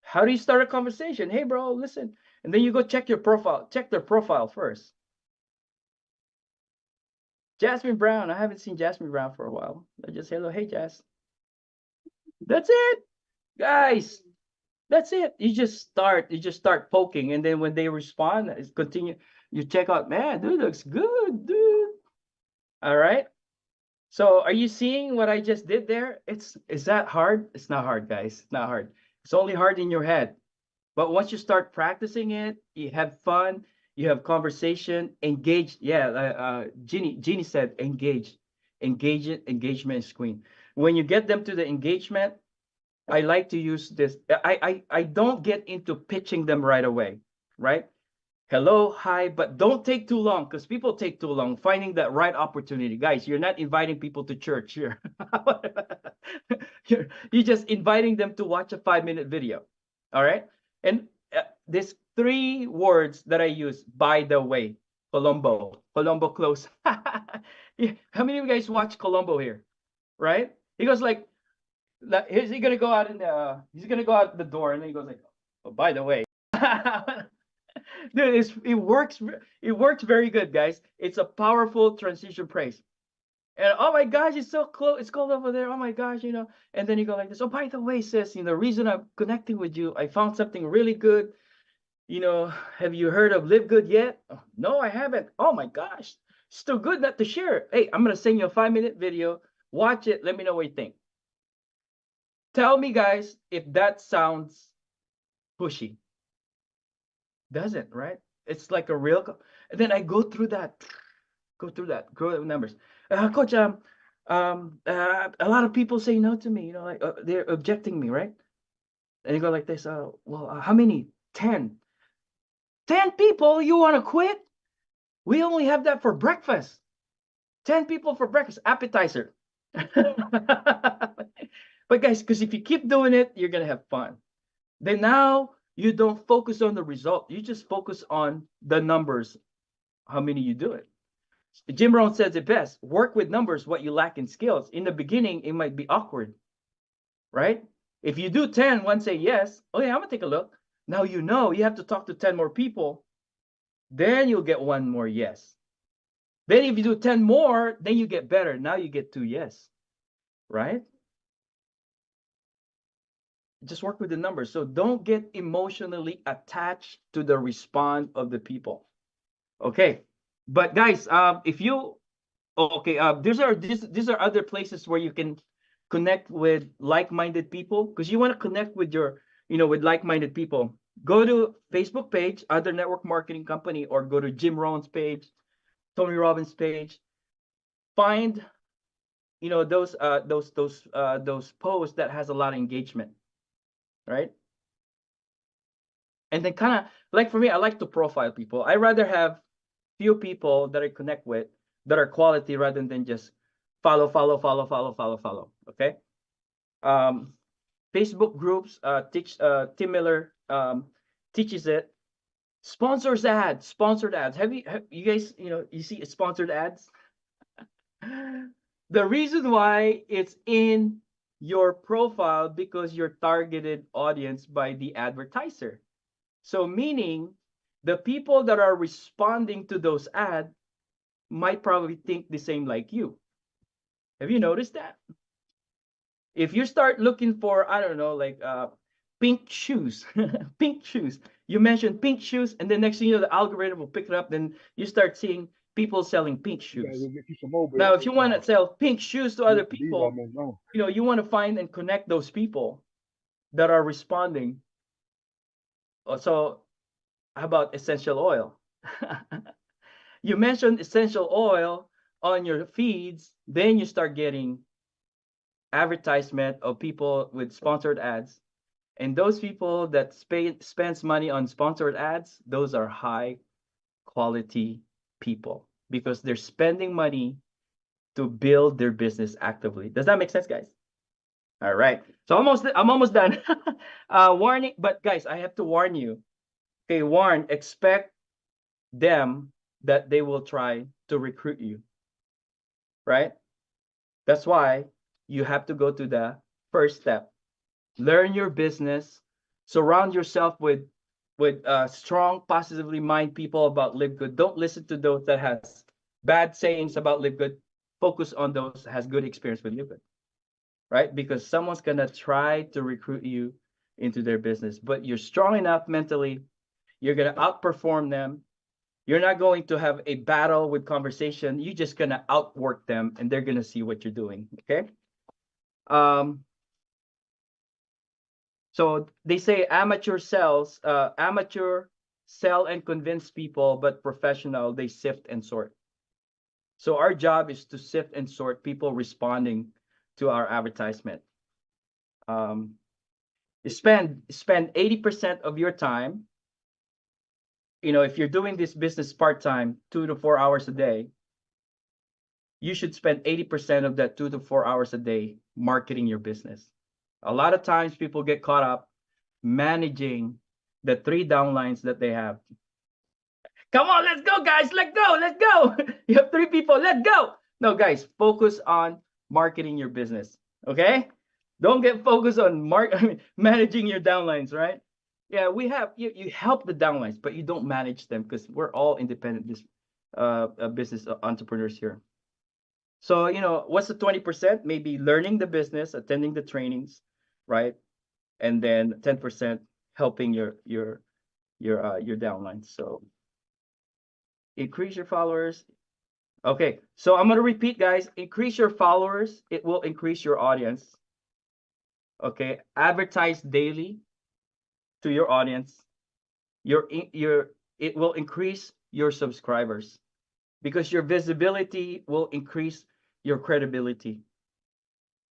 How do you start a conversation? Hey, bro, listen. And then you go check your profile. Check their profile first. Jasmine Brown. I haven't seen Jasmine Brown for a while. I just hello, hey, Jazz. That's it, guys. That's it. You just start poking, and then when they respond, it's continue. You check out, man, dude looks good, dude. All right. So are you seeing what I just did there? Is that hard? It's not hard, guys. It's not hard. It's only hard in your head. But once you start practicing it, you have fun, you have conversation, engage. Yeah, Jeannie said engage. Engagement is queen. When you get them to the engagement, I like to use this. I don't get into pitching them right away, right? Hello, hi, but don't take too long, because people take too long finding that right opportunity. Guys, you're not inviting people to church here. You're just inviting them to watch a 5-minute video. All right. And these 3 words that I use, by the way, Colombo close. Yeah, how many of you guys watch Colombo here? Right? He goes like, he's gonna go out he's gonna go out the door, and then he goes like, oh, by the way. Dude, it works very good, guys. It's a powerful transition praise. And oh my gosh, it's so close, it's cold over there, oh my gosh, and then you go like this, oh, by the way, sis, the reason I'm connecting with you, I found something really good. have you heard of LiveGood yet? Oh, no, I haven't. Oh my gosh, still good not to share. Hey, I'm gonna send you a 5-minute video. Watch it. Let me know what you think. Tell me, guys, if that sounds pushy. Doesn't, right? It's like a real. And then I go through that, grow numbers. Coach, a lot of people say no to me. Like they're objecting me, right? And you go like this. Well, how many? 10. 10 people. You want to quit? We only have that for breakfast. 10 people for breakfast, appetizer. But guys, because if you keep doing it, you're gonna have fun. Then now you don't focus on the result. You just focus on the numbers, how many you do it. Jim Rohn says it best: work with numbers what you lack in skills. In the beginning, it might be awkward, right? If you do 10, one say yes. Oh yeah, I'm gonna take a look. Now you have to talk to 10 more people. Then you'll get one more yes. Then if you do 10 more, then you get better. Now you get 2 yes, right? Just work with the numbers. So don't get emotionally attached to the response of the people. Okay. But guys, if you okay, these are other places where you can connect with like-minded people, because you want to connect with with like-minded people. Go to Facebook page, other network marketing company, or go to Jim Rohn's page, Tony Robbins page. Find those posts that has a lot of engagement, right? And then kind of like for me, I like to profile people. I rather have few people that I connect with that are quality rather than just follow, follow, follow, follow, follow, follow. Okay. Um, Facebook groups. Tim Miller teaches it. Sponsored ads. Have you guys you see sponsored ads? The reason why it's in your profile because you're targeted audience by the advertiser. So meaning the people that are responding to those ads might probably think the same like you. Have you noticed that? If you start looking for, I don't know, like pink shoes, pink shoes, you mentioned pink shoes, and then next thing you know, the algorithm will pick it up. Then you start seeing people selling pink shoes. Now, if you want to sell pink shoes to other people, you want to find and connect those people that are responding. So, how about essential oil? You mentioned essential oil on your feeds, then you start getting advertisement of people with sponsored ads. And those people that spends money on sponsored ads, those are high quality people because they're spending money to build their business actively. Does that make sense, guys? All right. So I'm almost done. Warning, but guys, I have to warn you. Okay, expect them that they will try to recruit you. Right? That's why you have to go to the first step. Learn your business. Surround yourself with strong, positively mind people about LiveGood. Don't listen to those that has bad sayings about LiveGood. Focus on those that has good experience with LiveGood, right? Because someone's gonna try to recruit you into their business, but you're strong enough mentally. You're gonna outperform them. You're not going to have a battle with conversation. You're just gonna outwork them, and they're gonna see what you're doing. Okay. So they say amateur sell and convince people, but professional, they sift and sort. So our job is to sift and sort people responding to our advertisement. You spend 80% of your time. If you're doing this business part-time, 2 to 4 hours a day, you should spend 80% of that 2 to 4 hours a day marketing your business. A lot of times people get caught up managing the 3 downlines that they have. Come on, let's go, guys. Let's go. You have 3 people. Let's go. No, guys, focus on marketing your business. Okay? Don't get focused on managing your downlines, right? Yeah, we have you help the downlines, but you don't manage them because we're all independent business entrepreneurs here. So, what's the 20%? Maybe learning the business, attending the trainings, right? And then 10% helping your your downline. So increase your followers. Okay, so I'm gonna repeat, guys. Increase your followers. It will increase your audience. Okay, advertise daily to your audience. Your it will increase your subscribers because your visibility will increase your credibility.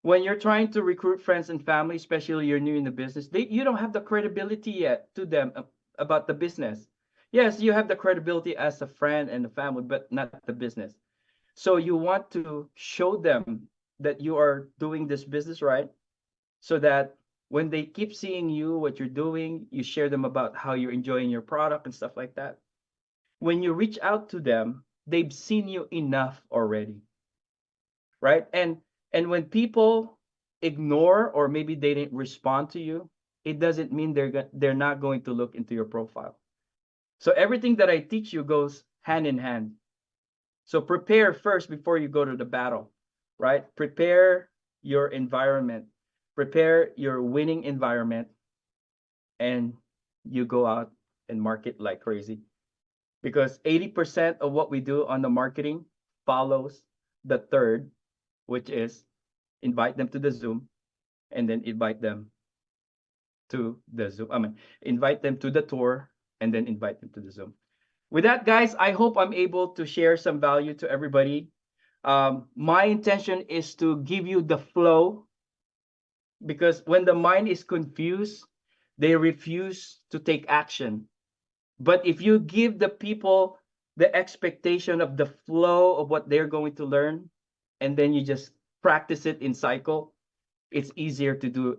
When you're trying to recruit friends and family, especially you're new in the business, you don't have the credibility yet to them about the business. Yes, you have the credibility as a friend and a family, but not the business. So you want to show them that you are doing this business right, so that when they keep seeing you, what you're doing, you share them about how you're enjoying your product and stuff like that. When you reach out to them, they've seen you enough already, right? And when people ignore or maybe they didn't respond to you, it doesn't mean they're not going to look into your profile. So everything that I teach you goes hand in hand. So prepare first before you go to the battle, right? Prepare your environment, prepare your winning environment, and you go out and market like crazy. Because 80% of what we do on the marketing follows the third, which is invite them to the Zoom and then invite them to the Zoom. I mean, invite them to the tour and then invite them to the Zoom. With that, guys, I hope I'm able to share some value to everybody. My intention is to give you the flow, because when the mind is confused, they refuse to take action. But if you give the people the expectation of the flow of what they're going to learn, and then you just practice it in cycle, it's easier to do.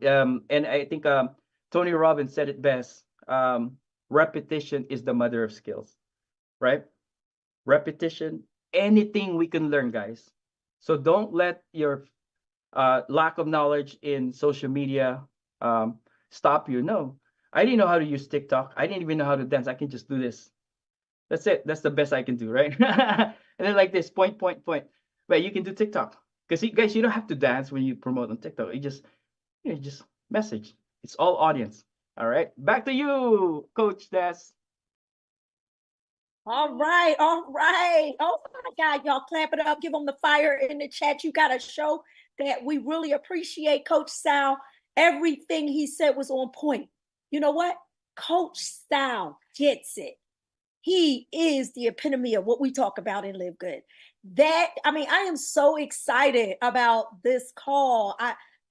And I think Tony Robbins said it best. Repetition is the mother of skills, right? Repetition, anything we can learn, guys. So don't let your lack of knowledge in social media stop you. No, I didn't know how to use TikTok. I didn't even know how to dance. I can just do this. That's it. That's the best I can do, right? And then like this, point, point, point. But you can do TikTok. Because guys, you don't have to dance when you promote on TikTok. You just message. It's all audience. All right. Back to you, Coach Des. All right, all right. Oh my God, y'all clap it up. Give them the fire in the chat. You got to show that we really appreciate Coach Sal. Everything he said was on point. You know what? Coach Sal gets it. He is the epitome of what we talk about in Live Good. I am so excited about this call.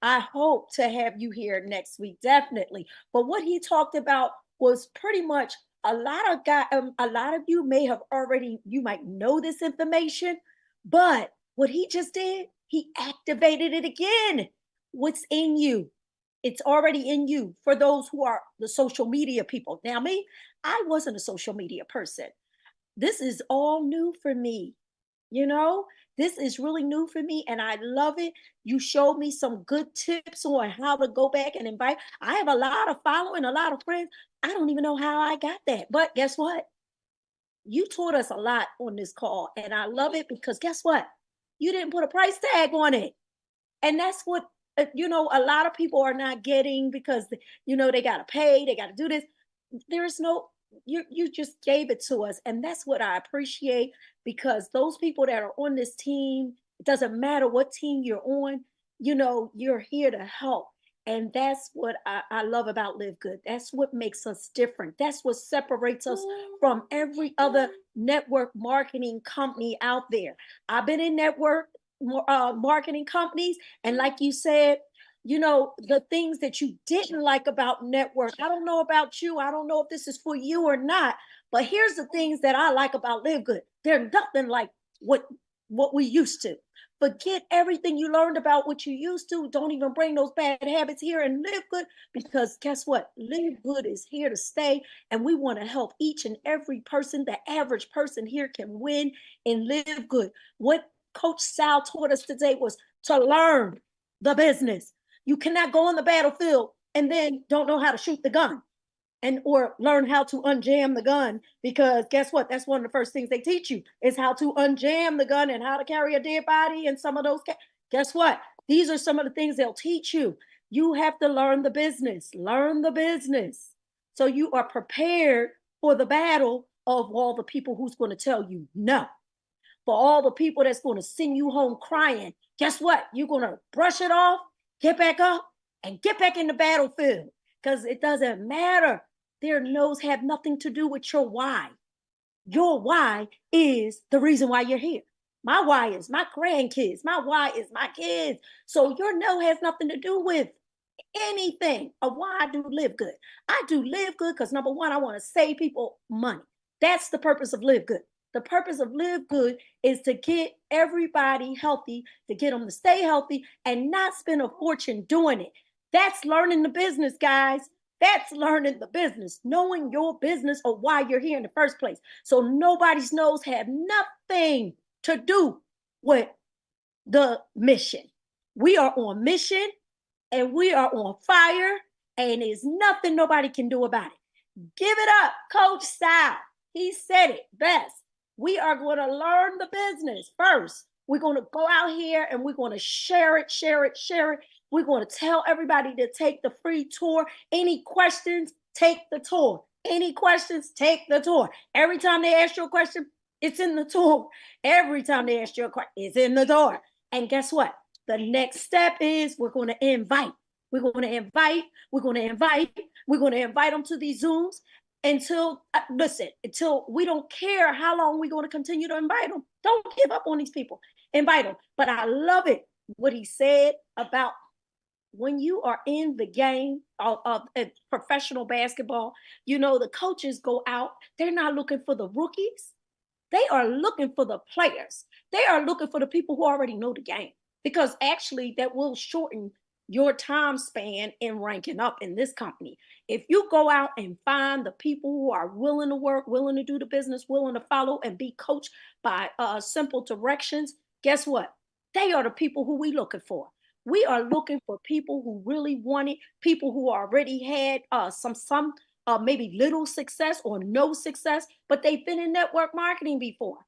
I hope to have you here next week, definitely. But what he talked about was pretty much a lot of you may have already, you might know this information, but what he just did, he activated it again. What's in you? It's already in you for those who are the social media people. Now, me, I wasn't a social media person. This is all new for me. You know, this is really new for me and I love it. You showed me some good tips on how to go back and invite. I have a lot of following, a lot of friends. I don't even know how I got that. But guess what? You taught us a lot on this call and I love it because guess what? You didn't put a price tag on it. And that's what, a lot of people are not getting because, they got to pay, they got to do this. There's no, you just gave it to us. And that's what I appreciate, because those people that are on this team, it doesn't matter what team you're on, you're here to help. And that's what I love about Live Good. That's what makes us different. That's what separates us from every other network marketing company out there. I've been in network marketing companies, and like you said, the things that you didn't like about network. I don't know about you. I don't know if this is for you or not, but here's the things that I like about Live Good. They're nothing like what we used to. Forget everything you learned about what you used to. Don't even bring those bad habits here and Live Good, because guess what? Live Good is here to stay, and we want to help each and every person. The average person here can win and Live Good. What Coach Sal taught us today was to learn the business. You cannot go on the battlefield and then don't know how to shoot the gun or learn how to unjam the gun, because guess what? That's one of the first things they teach you is how to unjam the gun and how to carry a dead body and some of those. Guess what? These are some of the things they'll teach you. You have to learn the business, so you are prepared for the battle of all the people who's going to tell you no. For all the people that's going to send you home crying, guess what? You're going to brush it off, get back up, and get back in the battlefield. Because it doesn't matter. Their no's have nothing to do with your why. Your why is the reason why you're here. My why is my grandkids. My why is my kids. So your no has nothing to do with anything of why I do live good. I do live good because number one, I want to save people money. That's the purpose of live good. The purpose of live good is to get everybody healthy, to get them to stay healthy and not spend a fortune doing it. That's learning the business, guys. That's learning the business, knowing your business or why you're here in the first place. So nobody's no's have nothing to do with the mission. We are on mission and we are on fire, and there's nothing nobody can do about it. Give it up, Coach Sal. He said it best. We are going to learn the business first. We're going to go out here and we're going to share it. We're going to tell everybody to take the free tour. Any questions, take the tour. Any questions, take the tour. Every time they ask you a question, it's in the tour. Every time they ask you a question, it's in the tour. And guess what? The next step is we're going to invite. We're going to invite them to these Zooms until we don't care how long we're going to continue to invite them. Don't give up on these people. Invite them. But I love it, what he said about when you are in the game of professional basketball, the coaches go out. They're not looking for the rookies. They are looking for the players. They are looking for the people who already know the game, because actually that will shorten your time span in ranking up in this company. If you go out and find the people who are willing to work, willing to do the business, willing to follow and be coached by simple directions, guess what? They are the people who we looking for. We are looking for people who really want it, people who already had some maybe little success or no success, but they've been in network marketing before.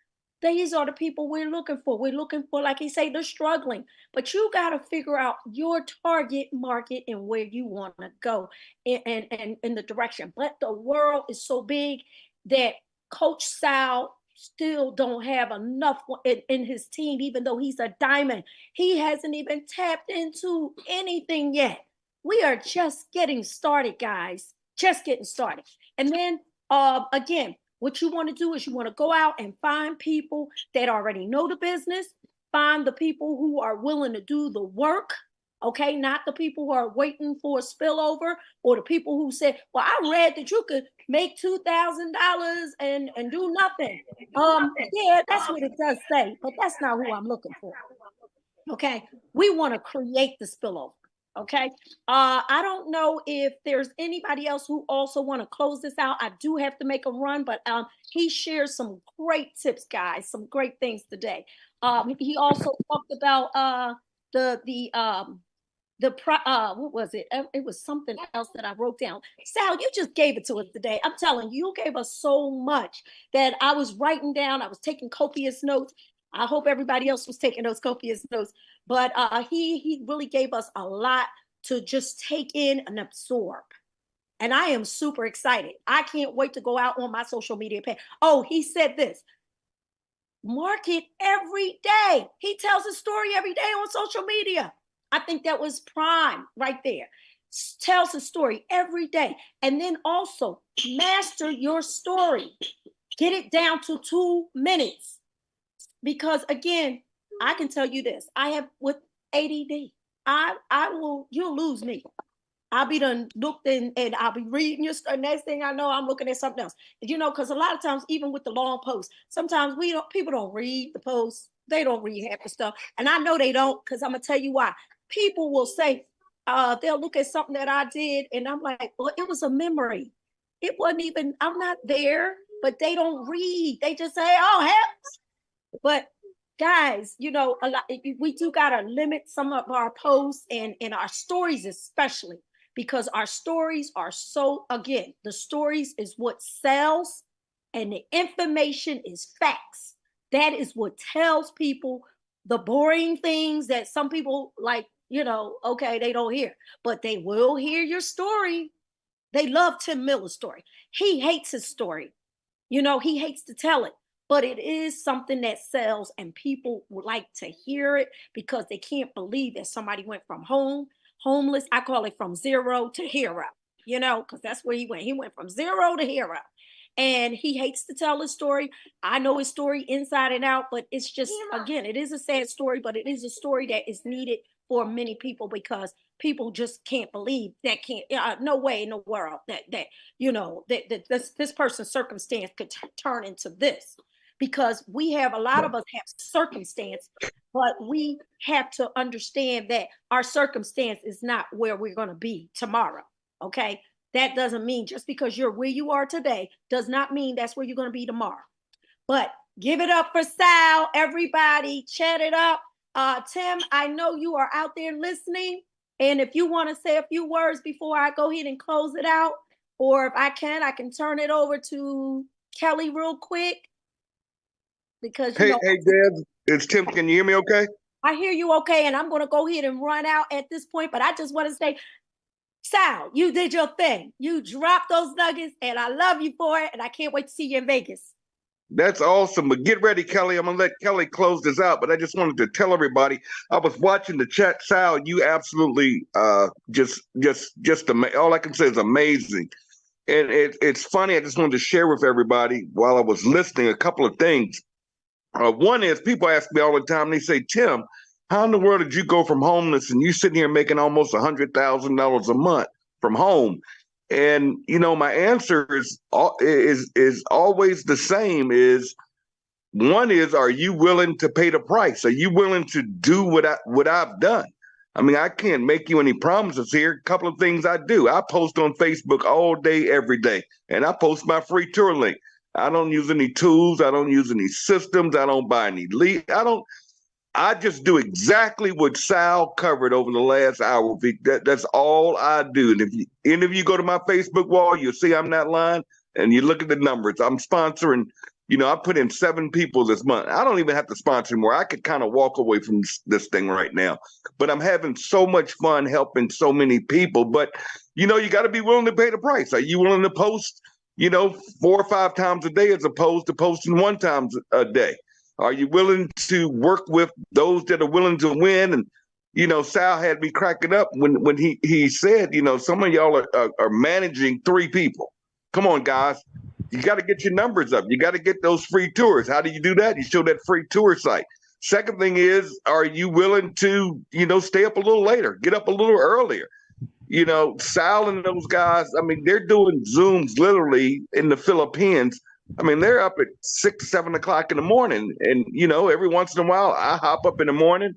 These are the people we're looking for. We're looking for, like he say, they're struggling. But you got to figure out your target market and where you want to go and in the direction. But the world is so big that Coach Sal still don't have enough in his team, even though he's a diamond. He hasn't even tapped into anything yet. We are just getting started, guys. Just getting started. And then again, what you want to do is you want to go out and find people that already know the business, find the people who are willing to do the work, okay? Not the people who are waiting for a spillover, or the people who said, well, I read that you could make $2,000 and do nothing. Yeah, that's what it does say, but that's not who I'm looking for, okay? We want to create the spillover. Okay. I don't know if there's anybody else who also want to close this out. I do have to make a run, but he shares some great tips, guys, some great things today. He also talked about what was it? It was something else that I wrote down. Sal, you just gave it to us today. I'm telling you, you gave us so much that I was writing down. I was taking copious notes. I hope everybody else was taking those copious notes. But he really gave us a lot to just take in and absorb. And I am super excited. I can't wait to go out on my social media page. Oh, he said this. Market every day. He tells a story every day on social media. I think that was prime right there. Tells a story every day. And then also master your story. Get it down to 2 minutes. Because again, I can tell you this. I have with ADD. You'll lose me. I'll be done looked in and I'll be reading your stuff. Next thing I know, I'm looking at something else. Because a lot of times, even with the long posts, sometimes people don't read the posts. They don't read half the stuff. And I know they don't, because I'm gonna tell you why. People will say, they'll look at something that I did, and I'm like, well, it was a memory. It wasn't even, I'm not there, but they don't read. They just say, oh, help. But guys, a lot, we do gotta limit some of our posts and our stories, especially because our stories are again, the stories is what sells, and the information is facts. That is what tells people the boring things that some people like, okay, they don't hear, but they will hear your story. They love Tim Miller's story. He hates his story. You know, he hates to tell it, but it is something that sells and people would like to hear it because they can't believe that somebody went from homeless. I call it from zero to hero, you know, because that's where he went. He went from zero to hero. And he hates to tell his story. I know his story inside and out, but it's just, again, it is a sad story, but it is a story that is needed for many people because people just can't believe that no way in the world that you know that this person's circumstance could turn into this, because we have a lot of us have circumstance, but we have to understand that our circumstance is not where we're going to be tomorrow. Okay, that doesn't mean just because you're where you are today does not mean that's where you're going to be tomorrow. But give it up for Sal, everybody. Chat it up. Tim, I know you are out there listening. And if you want to say a few words before I go ahead and close it out, or if I can turn it over to Kelly real quick. Because, hey, Deb, it's Tim. Can you hear me okay? I hear you okay. And I'm going to go ahead and run out at this point. But I just want to say, Sal, you did your thing. You dropped those nuggets, and I love you for it. And I can't wait to see you in Vegas. That's awesome. But get ready, Kelly. I'm gonna let Kelly close this out. But I just wanted to tell everybody, I was watching the chat. Sal, you absolutely just all I can say is amazing. And it's funny. I just wanted to share with everybody while I was listening a couple of things. One is people ask me all the time. They say, Tim, how in the world did you go from homeless and you sitting here making almost $100,000 a month from home? And you know, my answer is always the same. Is one is, are you willing to pay the price? Are you willing to do what I've done? I mean, I can't make you any promises here. A couple of things I do. I post on Facebook all day, every day, and I post my free tour link. I don't use any tools. I don't use any systems. I don't buy any leads. I just do exactly what Sal covered over the last hour. That's all I do. And if any of you go to my Facebook wall, you'll see I'm not lying. And you look at the numbers. I'm sponsoring, you know, I put in 7 people this month. I don't even have to sponsor anymore. I could kind of walk away from this thing right now. But I'm having so much fun helping so many people. But, you know, you got to be willing to pay the price. Are you willing to post, you know, 4 or 5 times a day as opposed to posting 1 time a day? Are you willing to work with those that are willing to win? And, you know, Sal had me cracking up when he said, you know, some of y'all are managing 3 people. Come on, guys. You got to get your numbers up. You got to get those free tours. How do you do that? You show that free tour site. Second thing is, are you willing to, you know, stay up a little later, get up a little earlier? You know, Sal and those guys, I mean, they're doing Zooms literally in the Philippines. I mean, they're up at 6, 7 o'clock in the morning. And, you know, every once in a while, I hop up in the morning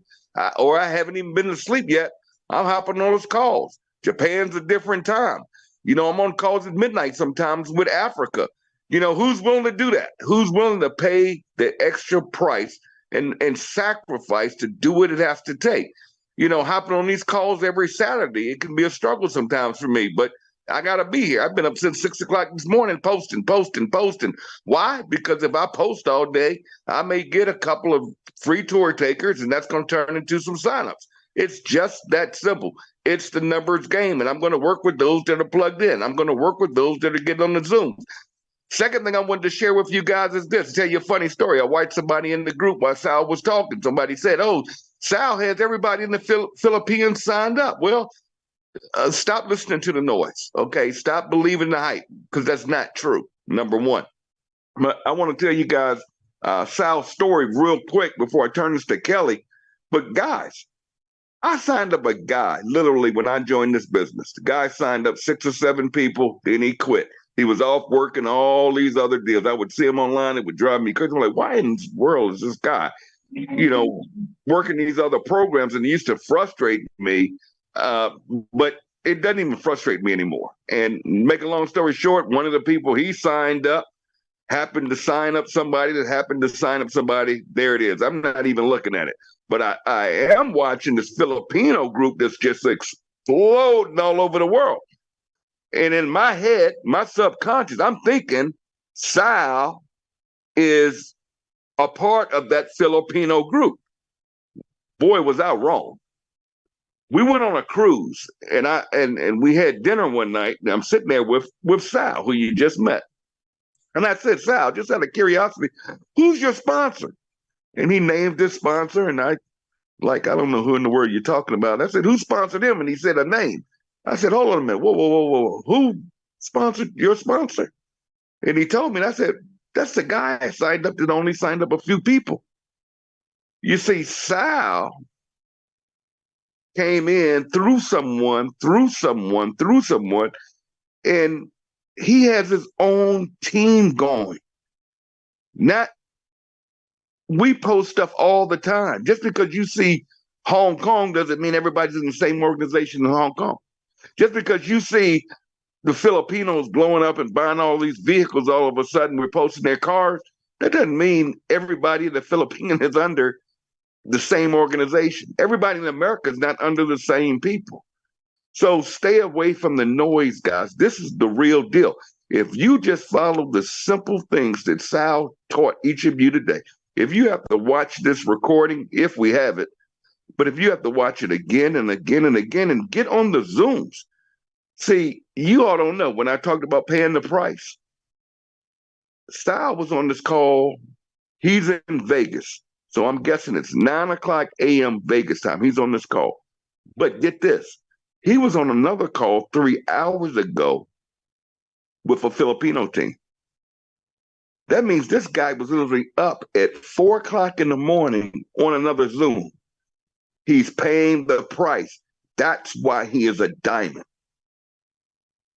or I haven't even been to sleep yet. I'm hopping on those calls. Japan's a different time. You know, I'm on calls at midnight sometimes with Africa. You know, who's willing to do that? Who's willing to pay the extra price and sacrifice to do what it has to take? You know, hopping on these calls every Saturday, it can be a struggle sometimes for me, but I got to be here. I've been up since 6 o'clock this morning posting. Why? Because if I post all day, I may get a couple of free tour takers, and that's going to turn into some signups. It's just that simple. It's the numbers game, and I'm going to work with those that are plugged in. I'm going to work with those that are getting on the Zoom. Second thing I wanted to share with you guys is this. I'll tell you a funny story. I watched somebody in the group while Sal was talking. Somebody said, oh, Sal has everybody in the Philippines signed up. Well, stop listening to the noise, okay? Stop believing the hype, because that's not true, number one. But I want to tell you guys Sal's story real quick before I turn this to Kelly. But guys, I signed up a guy literally when I joined this business. The guy signed up 6 or 7 people, then he quit. He was off working all these other deals. I would see him online. It would drive me crazy. I'm like, why in the world is this guy, you know, working these other programs? And it used to frustrate me. But it doesn't even frustrate me anymore. And make a long story short, one of the people he signed up happened to sign up somebody that happened to sign up somebody. There it is. I'm not even looking at it. But I am watching this Filipino group that's just exploding all over the world. And in my head, my subconscious, I'm thinking Sal is a part of that Filipino group. Boy, was I wrong. We went on a cruise, and we had dinner one night. And I'm sitting there with Sal, who you just met. And I said, Sal, just out of curiosity, who's your sponsor? And he named this sponsor, and I don't know who in the world you're talking about. I said, who sponsored him? And he said a name. I said, hold on a minute. Whoa, whoa, whoa, whoa. Who sponsored your sponsor? And he told me, and I said, that's the guy I signed up that only signed up a few people. You see, Sal came in through someone, and he has his own team going. Not, we post stuff all the time. Just because you see Hong Kong doesn't mean everybody's in the same organization in Hong Kong. Just because you see the Filipinos blowing up and buying all these vehicles all of a sudden, we're posting their cars, that doesn't mean everybody in the Philippines is under the same organization. Everybody in America is not under the same people. So stay away from the noise, guys. This is the real deal. If you just follow the simple things that Sal taught each of you today, if you have to watch this recording, if we have it, but if you have to watch it again and again and again and get on the Zooms. See, you all don't know, when I talked about paying the price, Sal was on this call. He's in Vegas. So I'm guessing it's 9:00 a.m. Vegas time. He's on this call. But get this. He was on another call 3 hours ago with a Filipino team. That means this guy was literally up at 4:00 in the morning on another Zoom. He's paying the price. That's why he is a diamond.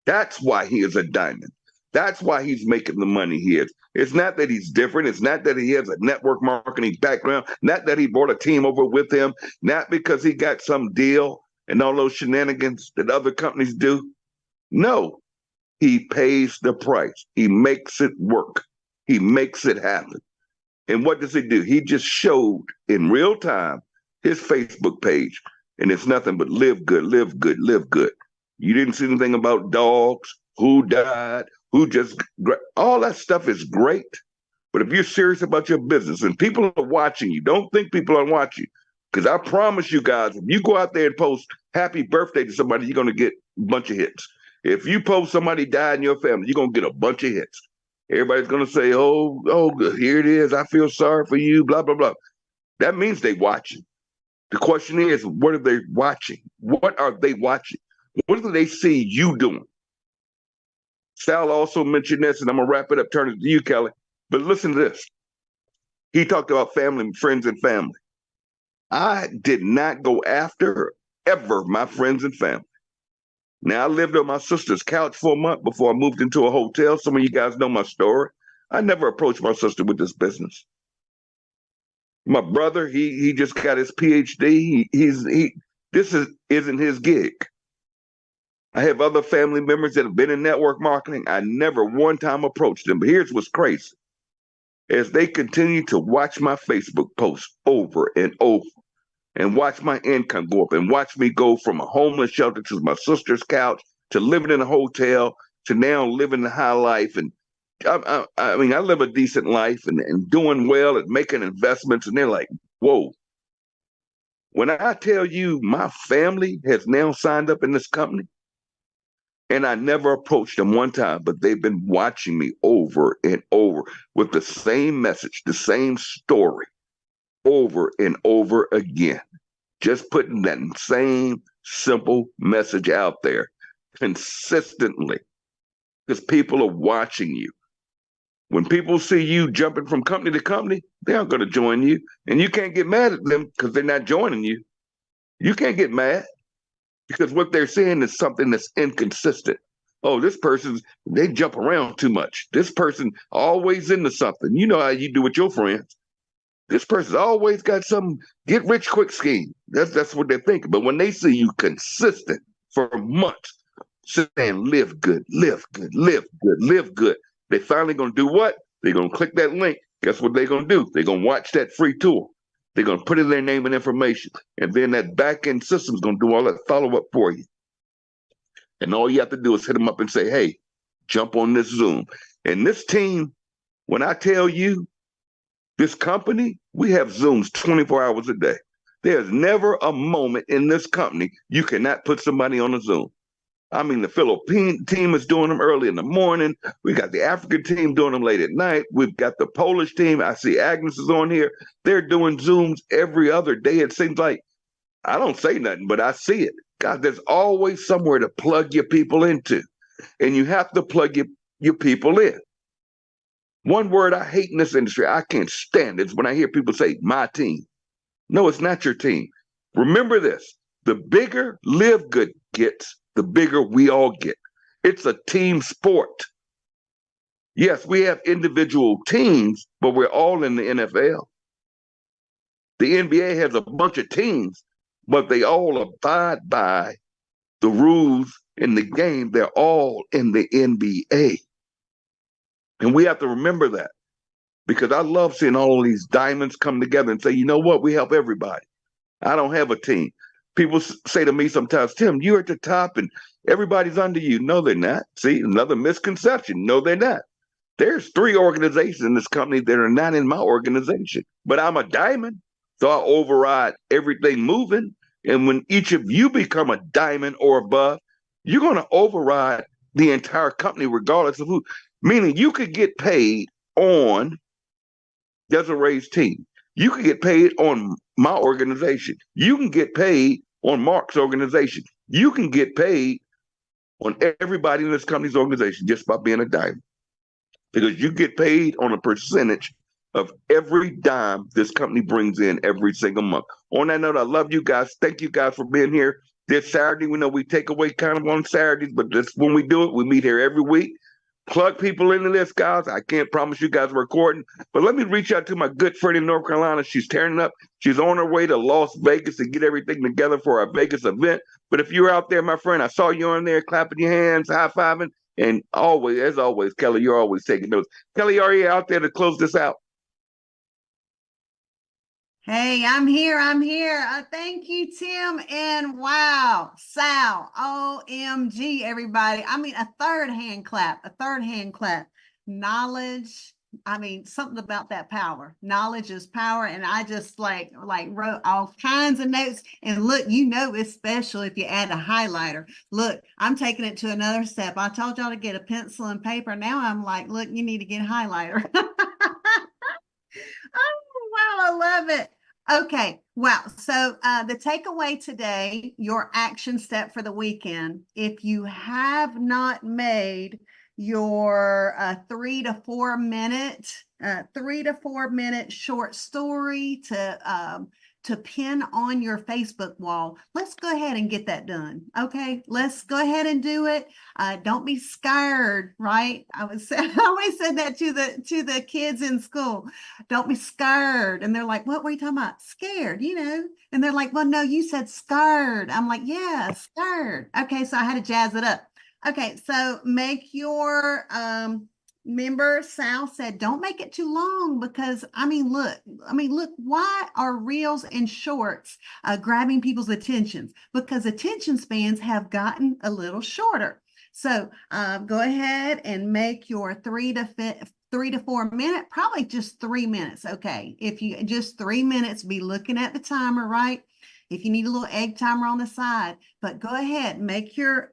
That's why he is a diamond. That's why he's making the money he is. It's not that he's different. It's not that he has a network marketing background. Not that he brought a team over with him. Not because he got some deal and all those shenanigans that other companies do. No, he pays the price. He makes it work. He makes it happen. And what does he do? He just showed in real time his Facebook page. And it's nothing but live good, live good, live good. You didn't see anything about dogs, who died, who just, all that stuff is great. But if you're serious about your business and people are watching you, don't think people are watching you. Because I promise you guys, if you go out there and post happy birthday to somebody, you're going to get a bunch of hits. If you post somebody died in your family, you're going to get a bunch of hits. Everybody's going to say, oh, here it is. I feel sorry for you, blah, blah, blah. That means they watching. The question is, what are they watching? What are they watching? What do they see you doing? Sal also mentioned this, and I'm going to wrap it up, turn it to you, Kelly. But listen to this. He talked about family, friends, and family. I did not go after ever my friends and family. Now, I lived on my sister's couch for a month before I moved into a hotel. Some of you guys know my story. I never approached my sister with this business. My brother, he just got his PhD. This isn't his gig. I have other family members that have been in network marketing. I never one time approached them. But here's what's crazy. As they continue to watch my Facebook posts over and over and watch my income go up and watch me go from a homeless shelter to my sister's couch to living in a hotel to now living the high life. And I mean, I live a decent life and doing well and making investments. And they're like, whoa. When I tell you my family has now signed up in this company, and I never approached them one time, but they've been watching me over and over with the same message, the same story, over and over again. Just putting that same simple message out there consistently, because people are watching you. When people see you jumping from company to company, they aren't going to join you. And you can't get mad at them because they're not joining you. You can't get mad. Because what they're seeing is something that's inconsistent. Oh, this person, they jump around too much. This person always into something. You know how you do with your friends. This person's always got some get rich quick scheme. That's what they're thinking. But when they see you consistent for months, saying live good, live good, live good, live good, they finally going to do what? They're going to click that link. Guess what they're going to do? They're going to watch that free tool. They're going to put in their name and information. And then that back-end system is going to do all that follow-up for you. And all you have to do is hit them up and say, hey, jump on this Zoom. And this team, when I tell you, this company, we have Zooms 24 hours a day. There's never a moment in this company you cannot put somebody on a Zoom. I mean, the Philippine team is doing them early in the morning. We got the African team doing them late at night. We've got the Polish team. I see Agnes is on here. They're doing Zooms every other day. It seems like I don't say nothing, but I see it. God, there's always somewhere to plug your people into, and you have to plug your people in. One word I hate in this industry, I can't stand it, is when I hear people say, my team. No, it's not your team. Remember this, the bigger LiveGood gets, the bigger we all get. It's a team sport. Yes, we have individual teams, but we're all in the NFL. The NBA has a bunch of teams, but they all abide by the rules in the game. They're all in the NBA. And we have to remember that, because I love seeing all of these diamonds come together and say, you know what, we help everybody. I don't have a team. People say to me sometimes, Tim, you're at the top and everybody's under you. No, they're not. See, another misconception. No, they're not. There's 3 organizations in this company that are not in my organization, but I'm a diamond. So I override everything moving. And when each of you become a diamond or above, you're going to override the entire company, regardless of who. Meaning you could get paid on Desiree's team. You can get paid on my organization. You can get paid on Mark's organization. You can get paid on everybody in this company's organization just by being a diamond, because you get paid on a percentage of every dime this company brings in every single month. On that note, I love you guys. Thank you guys for being here this Saturday. We know we take away kind of on Saturdays, but this, when we do it, we meet here every week. Plug people into this, guys. I can't promise you guys recording, but let me reach out to my good friend in North Carolina. She's tearing it up. She's on her way to Las Vegas to get everything together for our Vegas event. But if you're out there, my friend, I saw you on there clapping your hands, high-fiving, and always, as always, Kelly, you're always taking notes. Kelly, are you out there to close this out? Hey, I'm here. I'm here. Thank you, Tim. And wow, Sal, OMG, everybody. I mean, a third hand clap, a third hand clap. Knowledge. I mean, something about that power. Knowledge is power. And I just like wrote all kinds of notes. And look, you know, it's special if you add a highlighter. Look, I'm taking it to another step. I told y'all to get a pencil and paper. Now I'm like, look, you need to get a highlighter. Oh, wow, I love it. Okay, wow. So the takeaway today, your action step for the weekend, if you have not made your 3 to 4 minute, 3 to 4 minute short story to pin on your Facebook wall, let's go ahead and get that done. Okay, let's go ahead and do it. Don't be scared, right? I always said that to the kids in school. Don't be scared. And they're like, what were you talking about? Scared, you know? And they're like, well, no, you said scared. I'm like, yeah, scared. Okay, so I had to jazz it up. Okay, so make your remember, Sal said, don't make it too long, because I mean, look, why are reels and shorts grabbing people's attentions? Because attention spans have gotten a little shorter. So go ahead and make your 3 to 4 minute, probably just 3 minutes. Okay, if you just 3 minutes, be looking at the timer, right? If you need a little egg timer on the side, but go ahead, make your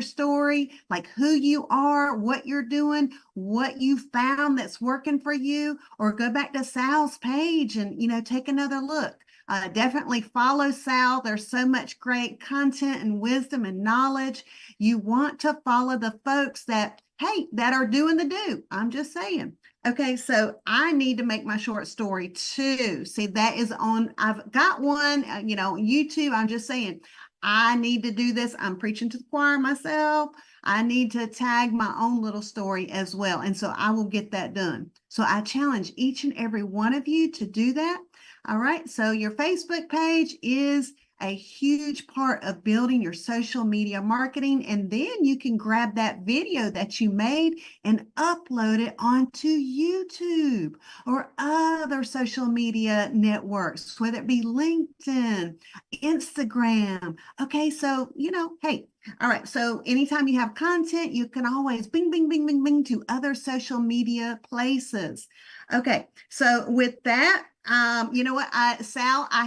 story, like who you are, what you're doing, what you found that's working for you, or go back to Sal's page and, you know, take another look. Definitely follow Sal. There's so much great content and wisdom and knowledge. You want to follow the folks that, hey, that are doing the do. I'm just saying. Okay, so I need to make my short story too. See, that is on, I've got one, you know, YouTube. I'm just saying, I need to do this. I'm preaching to the choir myself. I need to tag my own little story as well. And so I will get that done. So I challenge each and every one of you to do that. All right, so your Facebook page is a huge part of building your social media marketing. And then you can grab that video that you made and upload it onto YouTube or other social media networks, whether it be LinkedIn, Instagram. Okay, so, you know, hey, all right. So anytime you have content, you can always bing, bing, bing, bing, bing to other social media places. Okay, so with that, You know what, Sal, I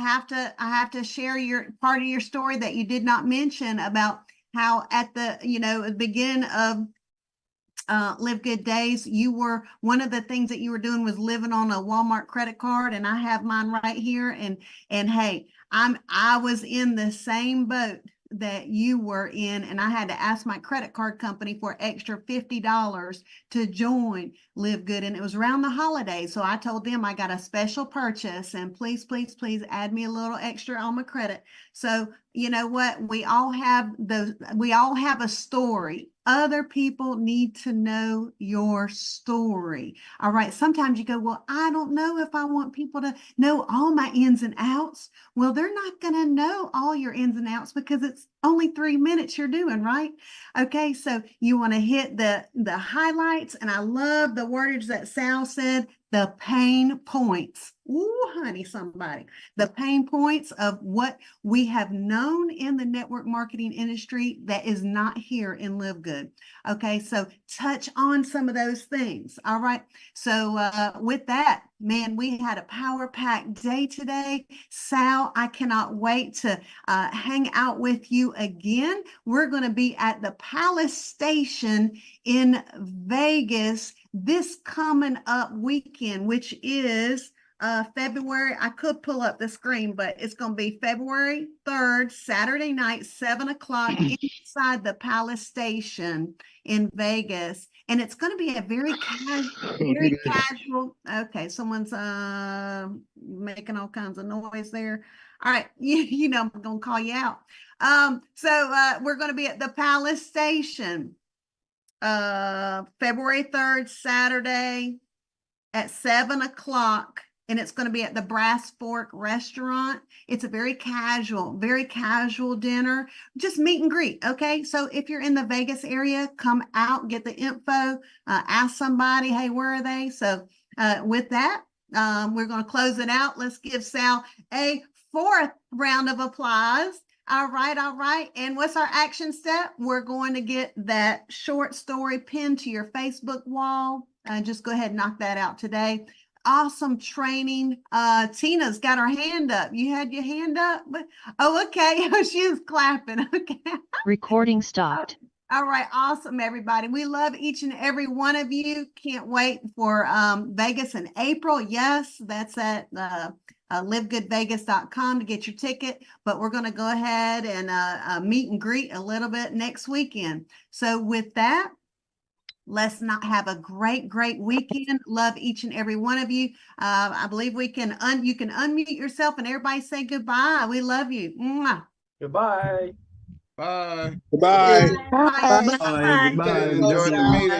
have to share your part of your story that you did not mention about how at the, the beginning of Live Good Days, you were, one of the things that you were doing was living on a Walmart credit card, and I have mine right here. And hey, I was in the same boat that you were in, and I had to ask my credit card company for extra $50 to join Live Good, and it was around the holidays. So I told them I got a special purchase, and please, please, please add me a little extra on my credit. So you know what? We all have a story. Other people need to know your story. All right. Sometimes you go, well, I don't know if I want people to know all my ins and outs. Well, they're not going to know all your ins and outs because it's only 3 minutes you're doing, right? Okay. So you want to hit the highlights. And I love the wordage that Sal said, the pain points. Ooh, honey, somebody. The pain points of what we have known in the network marketing industry that is not here in Live Good. Okay, so touch on some of those things. All right. So with that, man, we had a power-packed day today. Sal, I cannot wait to hang out with you again. We're going to be at the Palace Station in Vegas this coming up weekend, which is February. I could pull up the screen, but it's going to be February 3rd, Saturday night, 7 o'clock inside the Palace Station in Vegas. And it's going to be a very casual. Okay, someone's making all kinds of noise there. All right, you know I'm going to call you out. So we're going to be at the Palace Station February 3rd, Saturday at 7 o'clock. And it's going to be at the Brass Fork Restaurant. It's a very casual dinner, just meet and greet. Okay. So if you're in the Vegas area, come out, get the info, ask somebody, hey, where are they? So with that, we're going to close it out. Let's give Sal a 4th round of applause. All right. All right. And what's our action step? We're going to get that short story pinned to your Facebook wall. Just go ahead and knock that out today. Awesome training. Tina's got her hand up. You had your hand up? Oh, okay. She was clapping. Okay. Recording stopped. All right. Awesome, everybody. We love each and every one of you. Can't wait for Vegas in April. Yes, that's at livegoodvegas.com to get your ticket. But we're going to go ahead and meet and greet a little bit next weekend. So with that, let's not have a great weekend. Love each and every one of you. I believe you can unmute yourself and everybody say goodbye. We love you. Mwah. Goodbye. Bye. Goodbye. Bye. Bye. Enjoy the meeting.